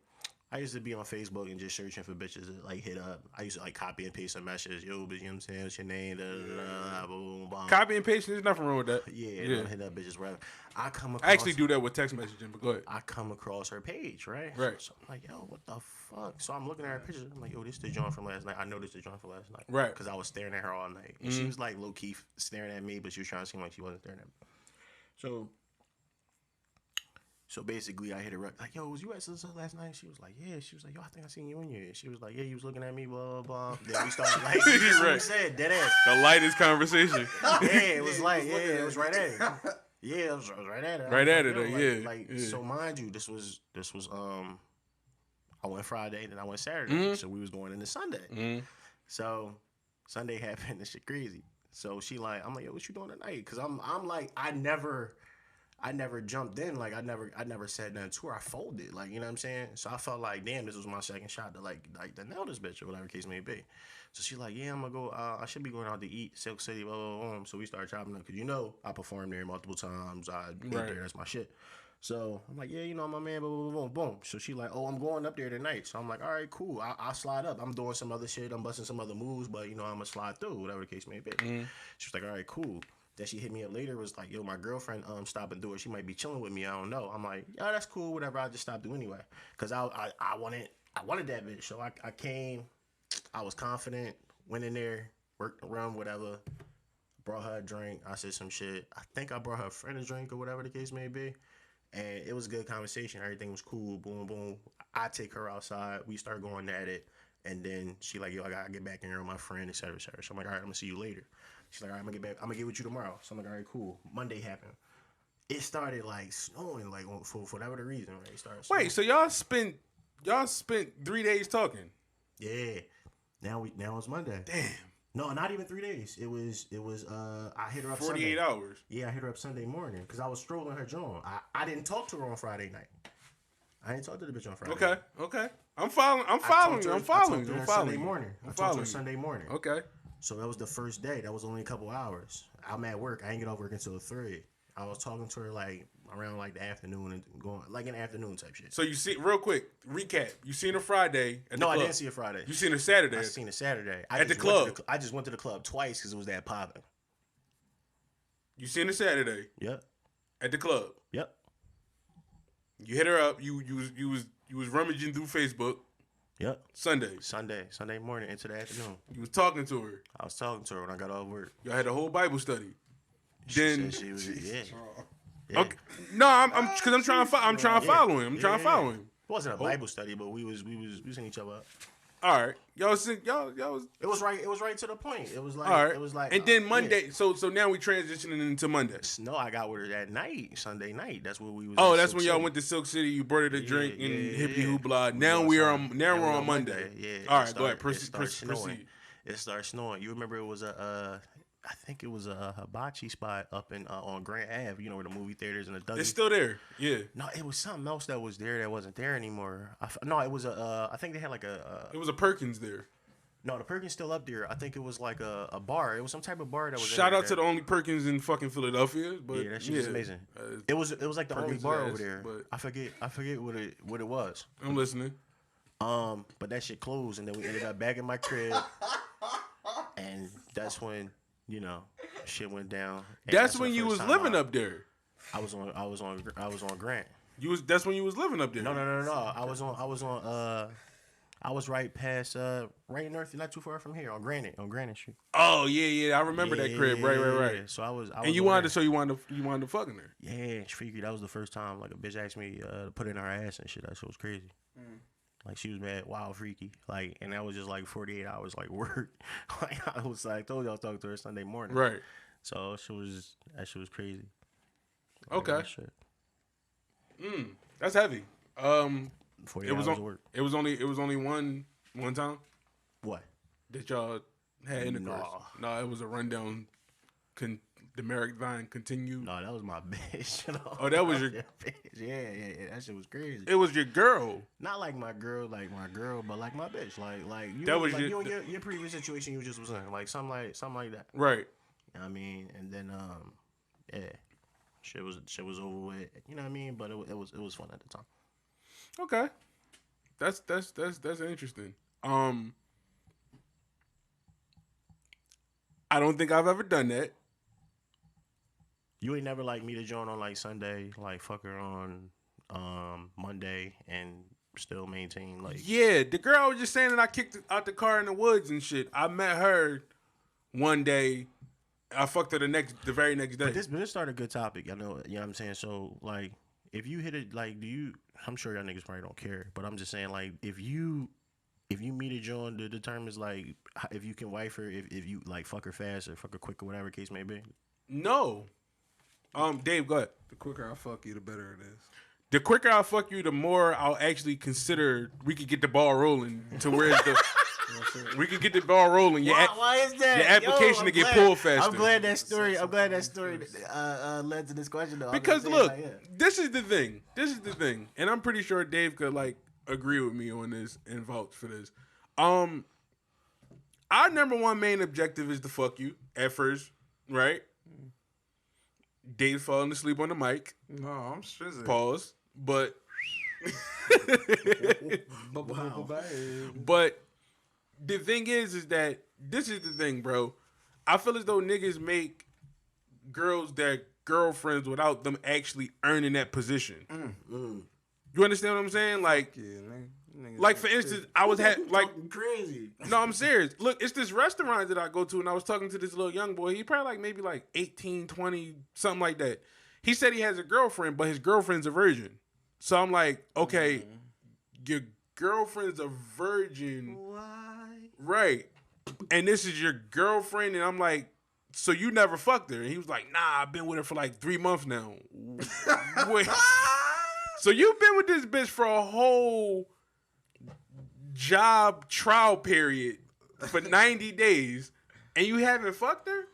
I used to be on Facebook and just searching for bitches to like hit up. I used to like copy and paste some messages. Yo, bitch, you know what I'm saying? What's your name? Da, da, da, boom, boom. Copy and paste. There's nothing wrong with that. Yeah. Hit up bitches, whatever. I actually do that with text messaging, but go ahead. I come across her page, right? Right. So I'm like, yo, what the fuck? So I'm looking at her pictures. I'm like, yo, this is the joint from last night. I know this is the joint from last night. Right. Because I was staring at her all night. And she was like low key staring at me, but she was trying to seem like she wasn't staring at me. So basically, I hit her up like, "Yo, was you at so last night?" She was like, "Yeah." She was like, "Yo, I think I seen you in here." She was like, "Yeah, you was looking at me, blah blah blah." Then we started like, Right. We said dead ass. The lightest conversation. Yeah, it was like, yeah, it was right at it. Yeah, it was right at it. Right at it, Like, yeah. so mind you, this was I went Friday, then I went Saturday, so we was going into Sunday. So Sunday happened. This shit crazy. So she like, I'm like, yo, what you doing tonight? Because I'm like, I never jumped in. Like I never said nothing to her. I folded. Like, you know what I'm saying? So I felt like, damn, this was my second shot to like to nail this bitch or whatever the case may be. So she's like, yeah, I'm gonna go. I should be going out to eat Silk City. Blah, blah, blah. So we started chopping up because you know I performed there multiple times. I ate there. That's my shit. So I'm like, yeah, you know, my man, boom, boom, boom, boom. So she like, oh, I'm going up there tonight. So I'm like, all right, cool. I'll slide up. I'm doing some other shit. I'm busting some other moves, but you know, I'm gonna slide through, whatever the case may be. She was like, all right, cool. That she hit me up later was like, yo, my girlfriend stopped and do it. She might be chilling with me. I don't know. I'm like, yeah, that's cool. Whatever. I just stopped through anyway, cause I wanted that bitch. So I came. I was confident. Went in there, worked around, whatever. Brought her a drink. I said some shit. I think I brought her a friend a drink or whatever the case may be. And it was a good conversation. Everything was cool. Boom, boom. I take her outside. We start going at it. And then she like, yo, I gotta get back in here with my friend, et cetera, et cetera. So I'm like, all right, I'm gonna see you later. She's like, all right, I'm gonna get back. I'm gonna get with you tomorrow. So I'm like, all right, cool. Monday happened. It started like snowing, like for whatever the reason, right? It started snowing. Wait, so y'all spent 3 days talking? Yeah. Now it's Monday. Damn. No, not even 3 days. It was. I hit her up 48 Sunday. hours. Yeah, I hit her up Sunday morning because I was strolling her joint. I didn't talk to her on Friday night. I didn't talk to the bitch on Friday. Okay. I'm following you. I talked to her Sunday morning. I talked to her Sunday morning. Okay. So that was the first day. That was only a couple hours. I'm at work. I ain't get off work until 3. I was talking to her like around like the afternoon and going like an afternoon type shit. So you see, real quick recap. You seen her Friday at the club. I didn't see her Friday. You seen her Saturday. I seen her Saturday. At the club. I just went to the club twice because it was that popping. You seen her Saturday. Yep. At the club. Yep. You hit her up. You was rummaging through Facebook. Yep. Sunday morning into the afternoon. You was talking to her. I was talking to her when I got off work. Y'all had a whole Bible study. She Then said she was yeah. okay. No, I'm because I'm trying to follow him. I'm trying to follow him. It wasn't a Bible study, but we was seeing each other up. All right, y'all was. It was right to the point. It was like all right. It was like and then Monday. So now we transitioning into Monday. No, I got with her that night, Sunday night. That's where we was. Oh, that's when y'all went to Silk City. You brought her to drink and hippie hoopla. Now we're on Monday. Yeah. All right, go ahead. Proceed. It started snowing. You remember it was I think it was a hibachi spot up in on Grant Ave. You know where the movie theaters and the Dougie. It's still there. Yeah. No, it was something else that was there that wasn't there anymore. No, it was I think they had like a. It was a Perkins there. No, the Perkins still up there. I think it was like a bar. It was some type of bar that was. Shout out to the only Perkins in fucking Philadelphia. But yeah, that shit was amazing. It was like the Perkins only bar ass, over there. but I forget what it was. I'm listening. But that shit closed, and then we ended up back in my crib, and that's when shit went down. That's when you was living up there. I was on Grant. That's when you was living up there. No. I was right past right north, not too far from here on Granite Street. Oh yeah, I remember that crib. Right. So I was. And you wanted to fucking her. Yeah, she figured that was the first time like a bitch asked me to put it in her ass and shit. That shit was crazy. Like she was mad, wild, freaky. Like, and that was just like 48 hours like work. Like I told you I was talking to her Sunday morning. Right. So that shit was crazy. Okay. That's heavy. 48 hours of work. It was only one time What? that y'all had intercourse. No, it was a rundown. The Merrick Vine continued. No, that was my bitch. Oh, that was your bitch. Yeah. That shit was crazy. It was your girl. Not like my girl, but like my bitch. Like you. That was you in your previous situation you just was in, like something like that. Right. You know what I mean, and then shit was over with. You know what I mean, but it was fun at the time. Okay. That's interesting. I don't think I've ever done that. You ain't never like meet a Jawn on like Sunday, like fuck her on Monday and still maintain like. Yeah, the girl I was just saying that I kicked out the car in the woods and shit. I met her one day. I fucked her the very next day. But this started a good topic. I know, you know what I'm saying? So like if you hit it, like I'm sure y'all niggas probably don't care, but I'm just saying like if you meet a Jawn that determines like if you can wife her, if you like fuck her fast or fuck her quick or whatever case may be. No. Dave, go ahead. The quicker I fuck you, the better it is. The quicker I fuck you, the more I'll actually consider we could get the ball rolling to where we could get the ball rolling. Why is that? Your application to get pulled faster. I'm glad that story led to this question though. Because look, this is the thing, and I'm pretty sure Dave could like agree with me on this and vouch for this. Our number one main objective is to fuck you at first, right? Dave falling asleep on the mic. No, I'm strizzing. Pause. But Wow. But the thing is that this is the thing, bro. I feel as though niggas make girls their girlfriends without them actually earning that position. You understand what I'm saying? Like, like for instance, I was like crazy. No, I'm serious. Look, it's this restaurant that I go to, and I was talking to this little young boy. He probably like maybe like 18, 20, something like that. He said he has a girlfriend, but his girlfriend's a virgin. So I'm like, okay, your girlfriend's a virgin. Why? Right. And this is your girlfriend, and I'm like, so you never fucked her? And he was like, nah, I've been with her for like 3 months now. Wait. So you've been with this bitch for a whole job trial period for 90 days, and you haven't fucked her?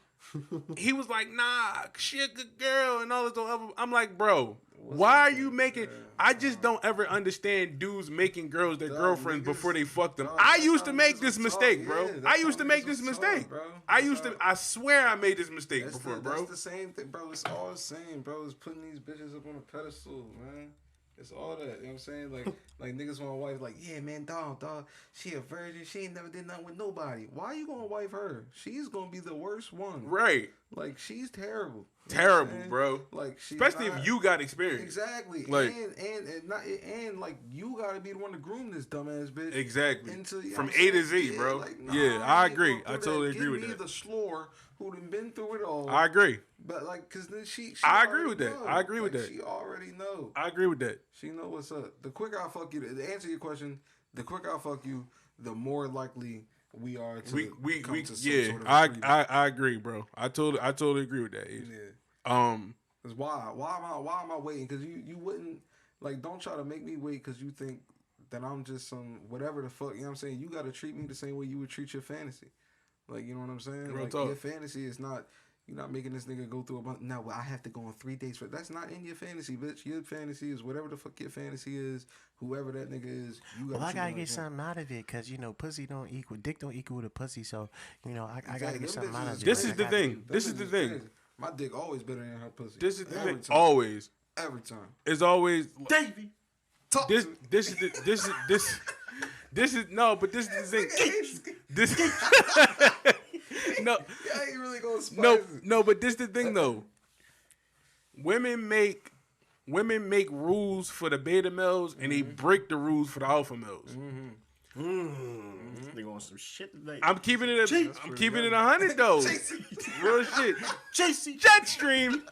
He was like, nah, she a good girl and all this other. I'm like, bro, why are you making... I just don't ever understand dudes making girls their girlfriends before they fuck them. I used to make this mistake, bro. I used to make this mistake. I swear I made this mistake before, bro. That's the same thing, bro. It's all the same, bro. It's putting these bitches up on a pedestal, man. It's all that, you know what I'm saying? Like niggas want a wife, like, yeah, man, dog, she a virgin, she ain't never did nothing with nobody. Why you gonna wife her? She's gonna be the worst one. Right. Like she's terrible. Terrible, bro. Like she's especially not, if you got experience. Exactly. Like and like you gotta be the one to groom this dumbass bitch. Exactly. Into, from A to Z, yeah, bro. Like, yeah, I agree. I totally Give agree with me that. the slore who done been through it all. I agree. But like, cause then she I agree with already that. know. I agree with Like, that. She already know. I agree with that. She know what's up. The quicker I fuck you, to answer your question, the quicker I fuck you, the more likely we are to come to some yeah. sort of I agreement. I agree, bro. I totally agree with that. Yeah. Cause why am I waiting? Cause you wouldn't like, don't try to make me wait because you think that I'm just some whatever the fuck. You know what I'm saying? You gotta treat me the same way you would treat your fantasy. Like, you know what I'm saying? Real like talk. Your fantasy is not. You're not making this nigga go through a month. No, well, I have to go on 3 dates for. That's not in your fantasy, bitch. Your fantasy is whatever the fuck your fantasy is. Whoever that nigga is, you gotta. Well, I gotta treat him get like something out of it, cause pussy don't equal, dick don't equal to pussy. So, I gotta get something out of it. This is the thing. This is the thing. Crazy. My dick always better than her pussy. This is the Every thing. time. Always. Every time. It's always Dayvi. Talk this. to me. This is no, but this is the thing. This. No. I ain't really gonna spice No, it. no, but this the thing though. Women make rules for the beta males and they break the rules for the alpha males. They on some shit today. I'm keeping it. I'm keeping it 100 though. Real shit. Chase Jetstream.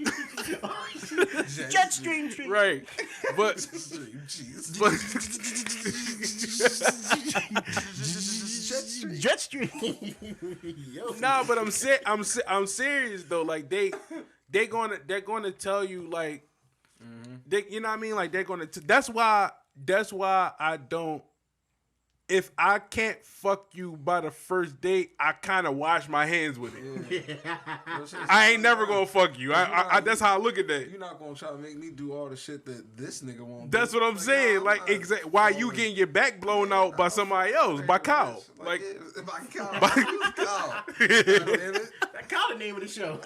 Jetstream. Right, but Jetstream. nah, but I'm serious though. Like they're gonna tell you like they, you know what I mean? Like they're gonna. That's why I don't. If I can't fuck you by the first date, I kind of wash my hands with it. I ain't never gonna fuck you. I that's how I look at that. You're not gonna try to make me do all the shit that this nigga won't. That's what I'm saying. Like, exactly. Why you getting your back blown out by somebody else, by Kyle? Like, by Kyle. Kyle. Damn it. That Kyle the name of the show.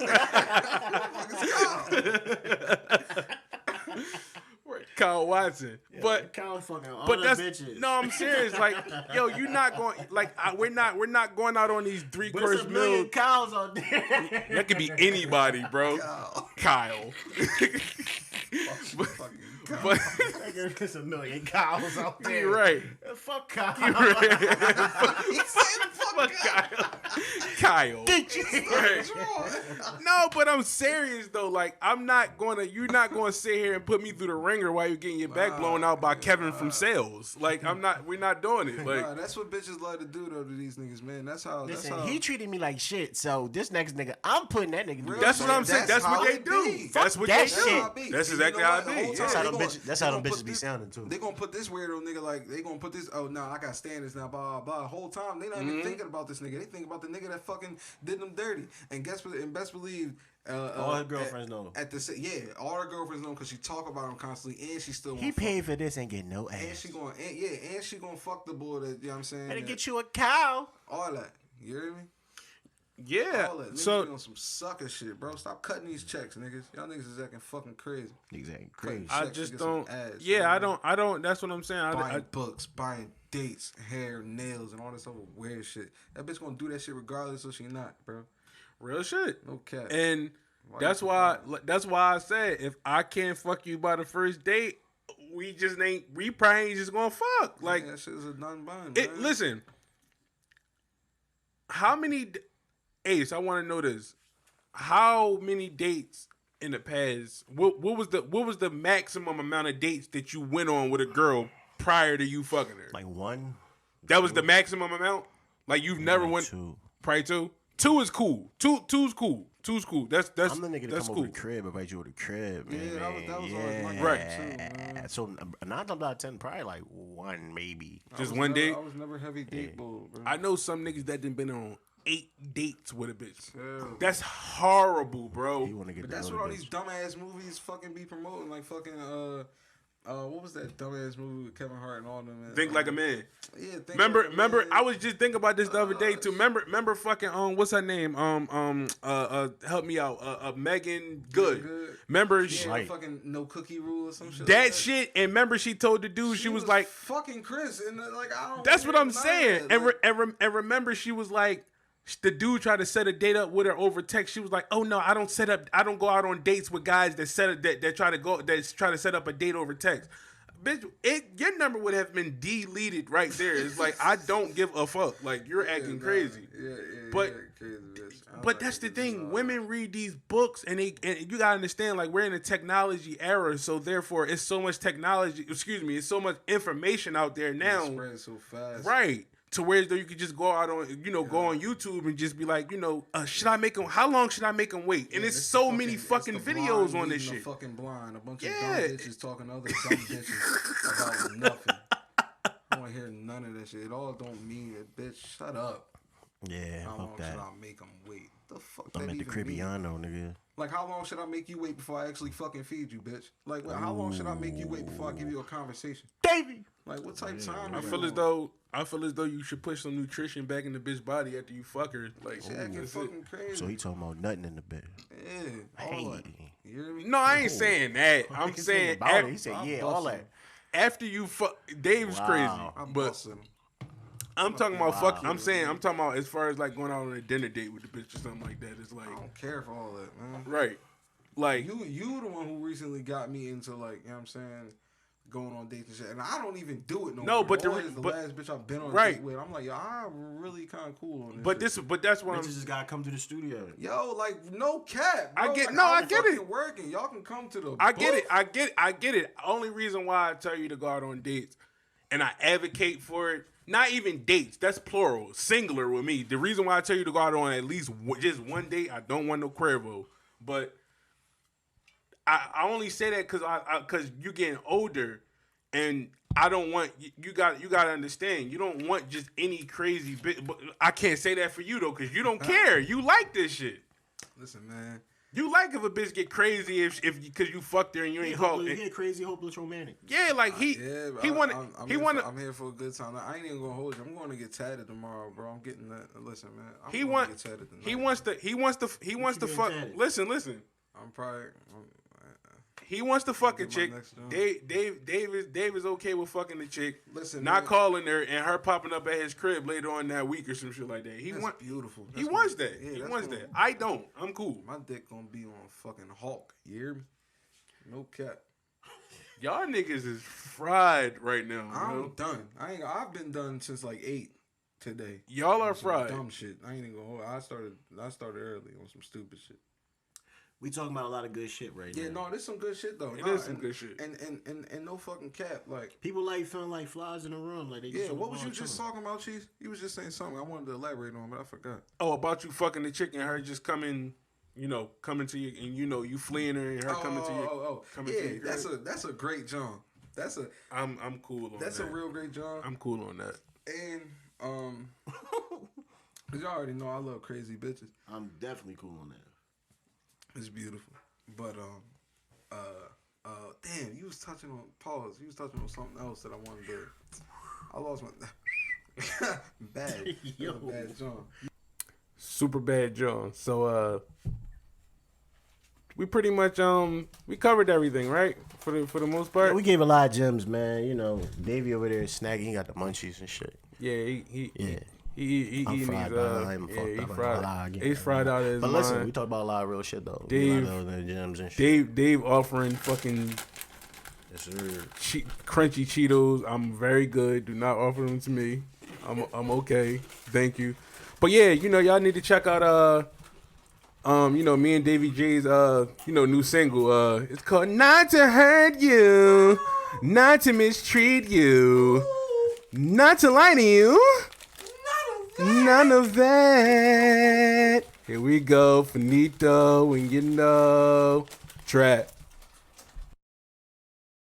Kyle Watson. But Kyle fucking all but the that's bitches. no. I'm serious. Like, yo, you're not going. Like, we're not going out on these But it's three-course a million meals. Kyles out there. That could be anybody, bro. Kyle. But There's a million Kyles out there. you're right. Fuck Kyle. He said fuck Kyle. Geechi. Right. No, but I'm serious though. Like, you're not gonna sit here and put me through the ringer while you're getting your back blown out by Kevin from Sales. Like, we're not doing it. Like, Nah, that's what bitches love to do though to these niggas, man. That's how. Listen, he treated me like shit. So this next nigga, I'm putting that nigga. through that's the what I'm saying. That's what how they it do. be. That's what that they shit. do. That's exactly how it be. That's how them They bitches. That's how them gonna bitches put be this- sounding too. They gonna put this weirdo nigga like they gonna put this. Oh no, I got standards now. Blah blah blah. The whole time they not even thinking about this nigga. They think about the nigga that fucking did them dirty. And best believe. All her girlfriends know. All her girlfriends know because she talk about him constantly, and she still. He paid for this and get no ass. And she gonna fuck the boy that, you know what I'm saying? Better get you a cow. all that. You hear me? Yeah. All that. Niggas So be on some sucker shit, bro. Stop cutting these checks, niggas. Y'all niggas is acting fucking crazy. Exactly. Cutting Crazy. I checks to just get some don't. ass, Yeah, you know I what don't. I don't. That's what I'm saying. buying books, buying dates, hair, nails, and all this other weird shit. That bitch gonna do that shit regardless, so she not, bro. Real shit. No cap. And Why that's you why. surprised? That's why I said if I can't fuck you by the first date, we probably ain't just gonna fuck. Like, that shit is a done bun, it. man. Listen. How many? Ace, I want to know this. How many dates in the past? What was the maximum amount of dates that you went on with a girl prior to you fucking her? Like one. That was the maximum amount. Like you've never went. Two. Probably two. Two is cool. Two's cool. Two's cool. That's I'm the nigga to that's come cool. over the crib, invite you to the crib. Yeah, Man, that was always my Right. too, man. So 9 times out of 10, probably like one, maybe. Just I was one never- date. I was never heavy date bull, bro. I know some niggas that done been on 8 dates with a bitch. Terrible. That's horrible, bro. You want to get But the that's other what all bitch. these dumbass movies fucking be promoting, like fucking what was that dumbass movie with Kevin Hart and all them? Man? Think like a man. Yeah. Think Remember, like a remember. man. I was just thinking about this the other day too. Remember, fucking what's her name? Help me out. Megan Good. Remember Yeah, Right. fucking no cookie rule or some shit. that like shit? And remember, she told the dude she was like, fucking Chris, and like I don't. "That's what I'm none of saying." that, like, And remember, she was like, The dude tried to set a date up with her over text. She was like, "Oh no, I don't go out on dates with guys that try to set up a date over text." Bitch, your number would have been deleted right there. It's like, I don't give a fuck. Like, you're acting crazy. But crazy, bitch. but that's the thing. Women read these books, and you gotta understand, like, we're in a technology era, so therefore, it's so much technology. Excuse me, it's so much information out there now. It's spreading so fast, right? To where you could just go out on, go on YouTube and just be like, should I make him? How long should I make him wait? And it's so many fucking videos on this shit. Fucking blind, a bunch of dumb bitches talking to other dumb bitches about nothing. I don't want to hear none of that shit. It all don't mean it, bitch. Shut up. Yeah, how long that. should I make them wait? The fuck I'm that at the even mean? Cribiano, nigga. Like, how long should I make you wait before I actually fucking feed you, bitch? Like, how long should I make you wait before I give you a conversation? Dayvi! Like, what type of time? I feel as though you should put some nutrition back in the bitch body after you fuck her. Like, she acting fucking crazy. So he talking about nothing in the bed. Yeah, all that. You hear me? No, I ain't saying that. I'm saying he said, yeah, all that. After you fuck, Dave's crazy. But I'm talking about fuck. I'm talking about as far as like going out on a dinner date with the bitch or something like that. It's like, I don't care for all that, man. Right. Like you the one who recently got me into, like, you know what I'm saying, going on dates and shit. And I don't even do it no more. No, but the last bitch I've been on a date with, I'm like, yo, I'm really kind of cool on this. But that's what Bitches just gotta come to the studio. Yo, like, no cap, bro. I get it. Working, y'all can come to the. I get it. Only reason why I tell you to go out on dates, and I advocate for it. Not even dates. That's plural, singular with me. The reason why I tell you to go out on at least just one date, I don't want no Cuervo, but I only say that because you're getting older, and I don't want you got to understand. You don't want just any crazy bit. But I can't say that for you though, because you don't care. You like this shit. Listen, man. You like if a bitch get crazy if because you fucked her and you ain't called. You get crazy, hopeless, romantic. Yeah, like he wanted. I'm here for a good time. I ain't even gonna hold you. I'm going to get tatted tomorrow, bro. I'm getting that. Listen, man. He wants to fuck. Listen. I'm probably. He wants to fuck a chick. Dave is okay with fucking the chick. Listen, not calling her and her popping up at his crib later on that week or some shit like that. That's beautiful. He wants that. Yeah, he wants that. I don't. I'm cool. My dick gonna be on fucking Hulk. You hear me? No cap. Y'all niggas is fried right now. I'm done. I've been done since like 8 today. Y'all are fried. Dumb shit. I ain't even gonna hold. I started early on some stupid shit. We talking about a lot of good shit right now. Yeah, no, there's some good shit though. It is some good shit. And no fucking cap. Like, people like feeling like flies in the room. Like, they just what was you just talking about, Chise? You was just saying something I wanted to elaborate on, but I forgot. Oh, about you fucking the chick and her just coming to you, and you fleeing her and her coming to you. Yeah, that's a great John. I'm cool on that. That's a real great John. I'm cool on that. And cause y'all already know I love crazy bitches. I'm definitely cool on that. It's beautiful. But damn, you was touching on something else that I wanted to. I lost my bad John. Super bad John. So we pretty much we covered everything, right? For the most part. Yeah, we gave a lot of gems, man. Dayvi over there is snagging. He got the munchies and shit. Yeah, He I'm fried, He's fried out of his mind. But listen, mind. we talked about a lot of real shit though. Dave, a lot of gems and shit. Dave offering fucking crunchy Cheetos. I'm very good. Do not offer them to me. I'm okay. Thank you. But yeah, y'all need to check out me and Dayvi Jae's new single. It's called Not to Hurt You, Not to Mistreat You, Not to Lie to You. None of that. Here we go, finito, and trap.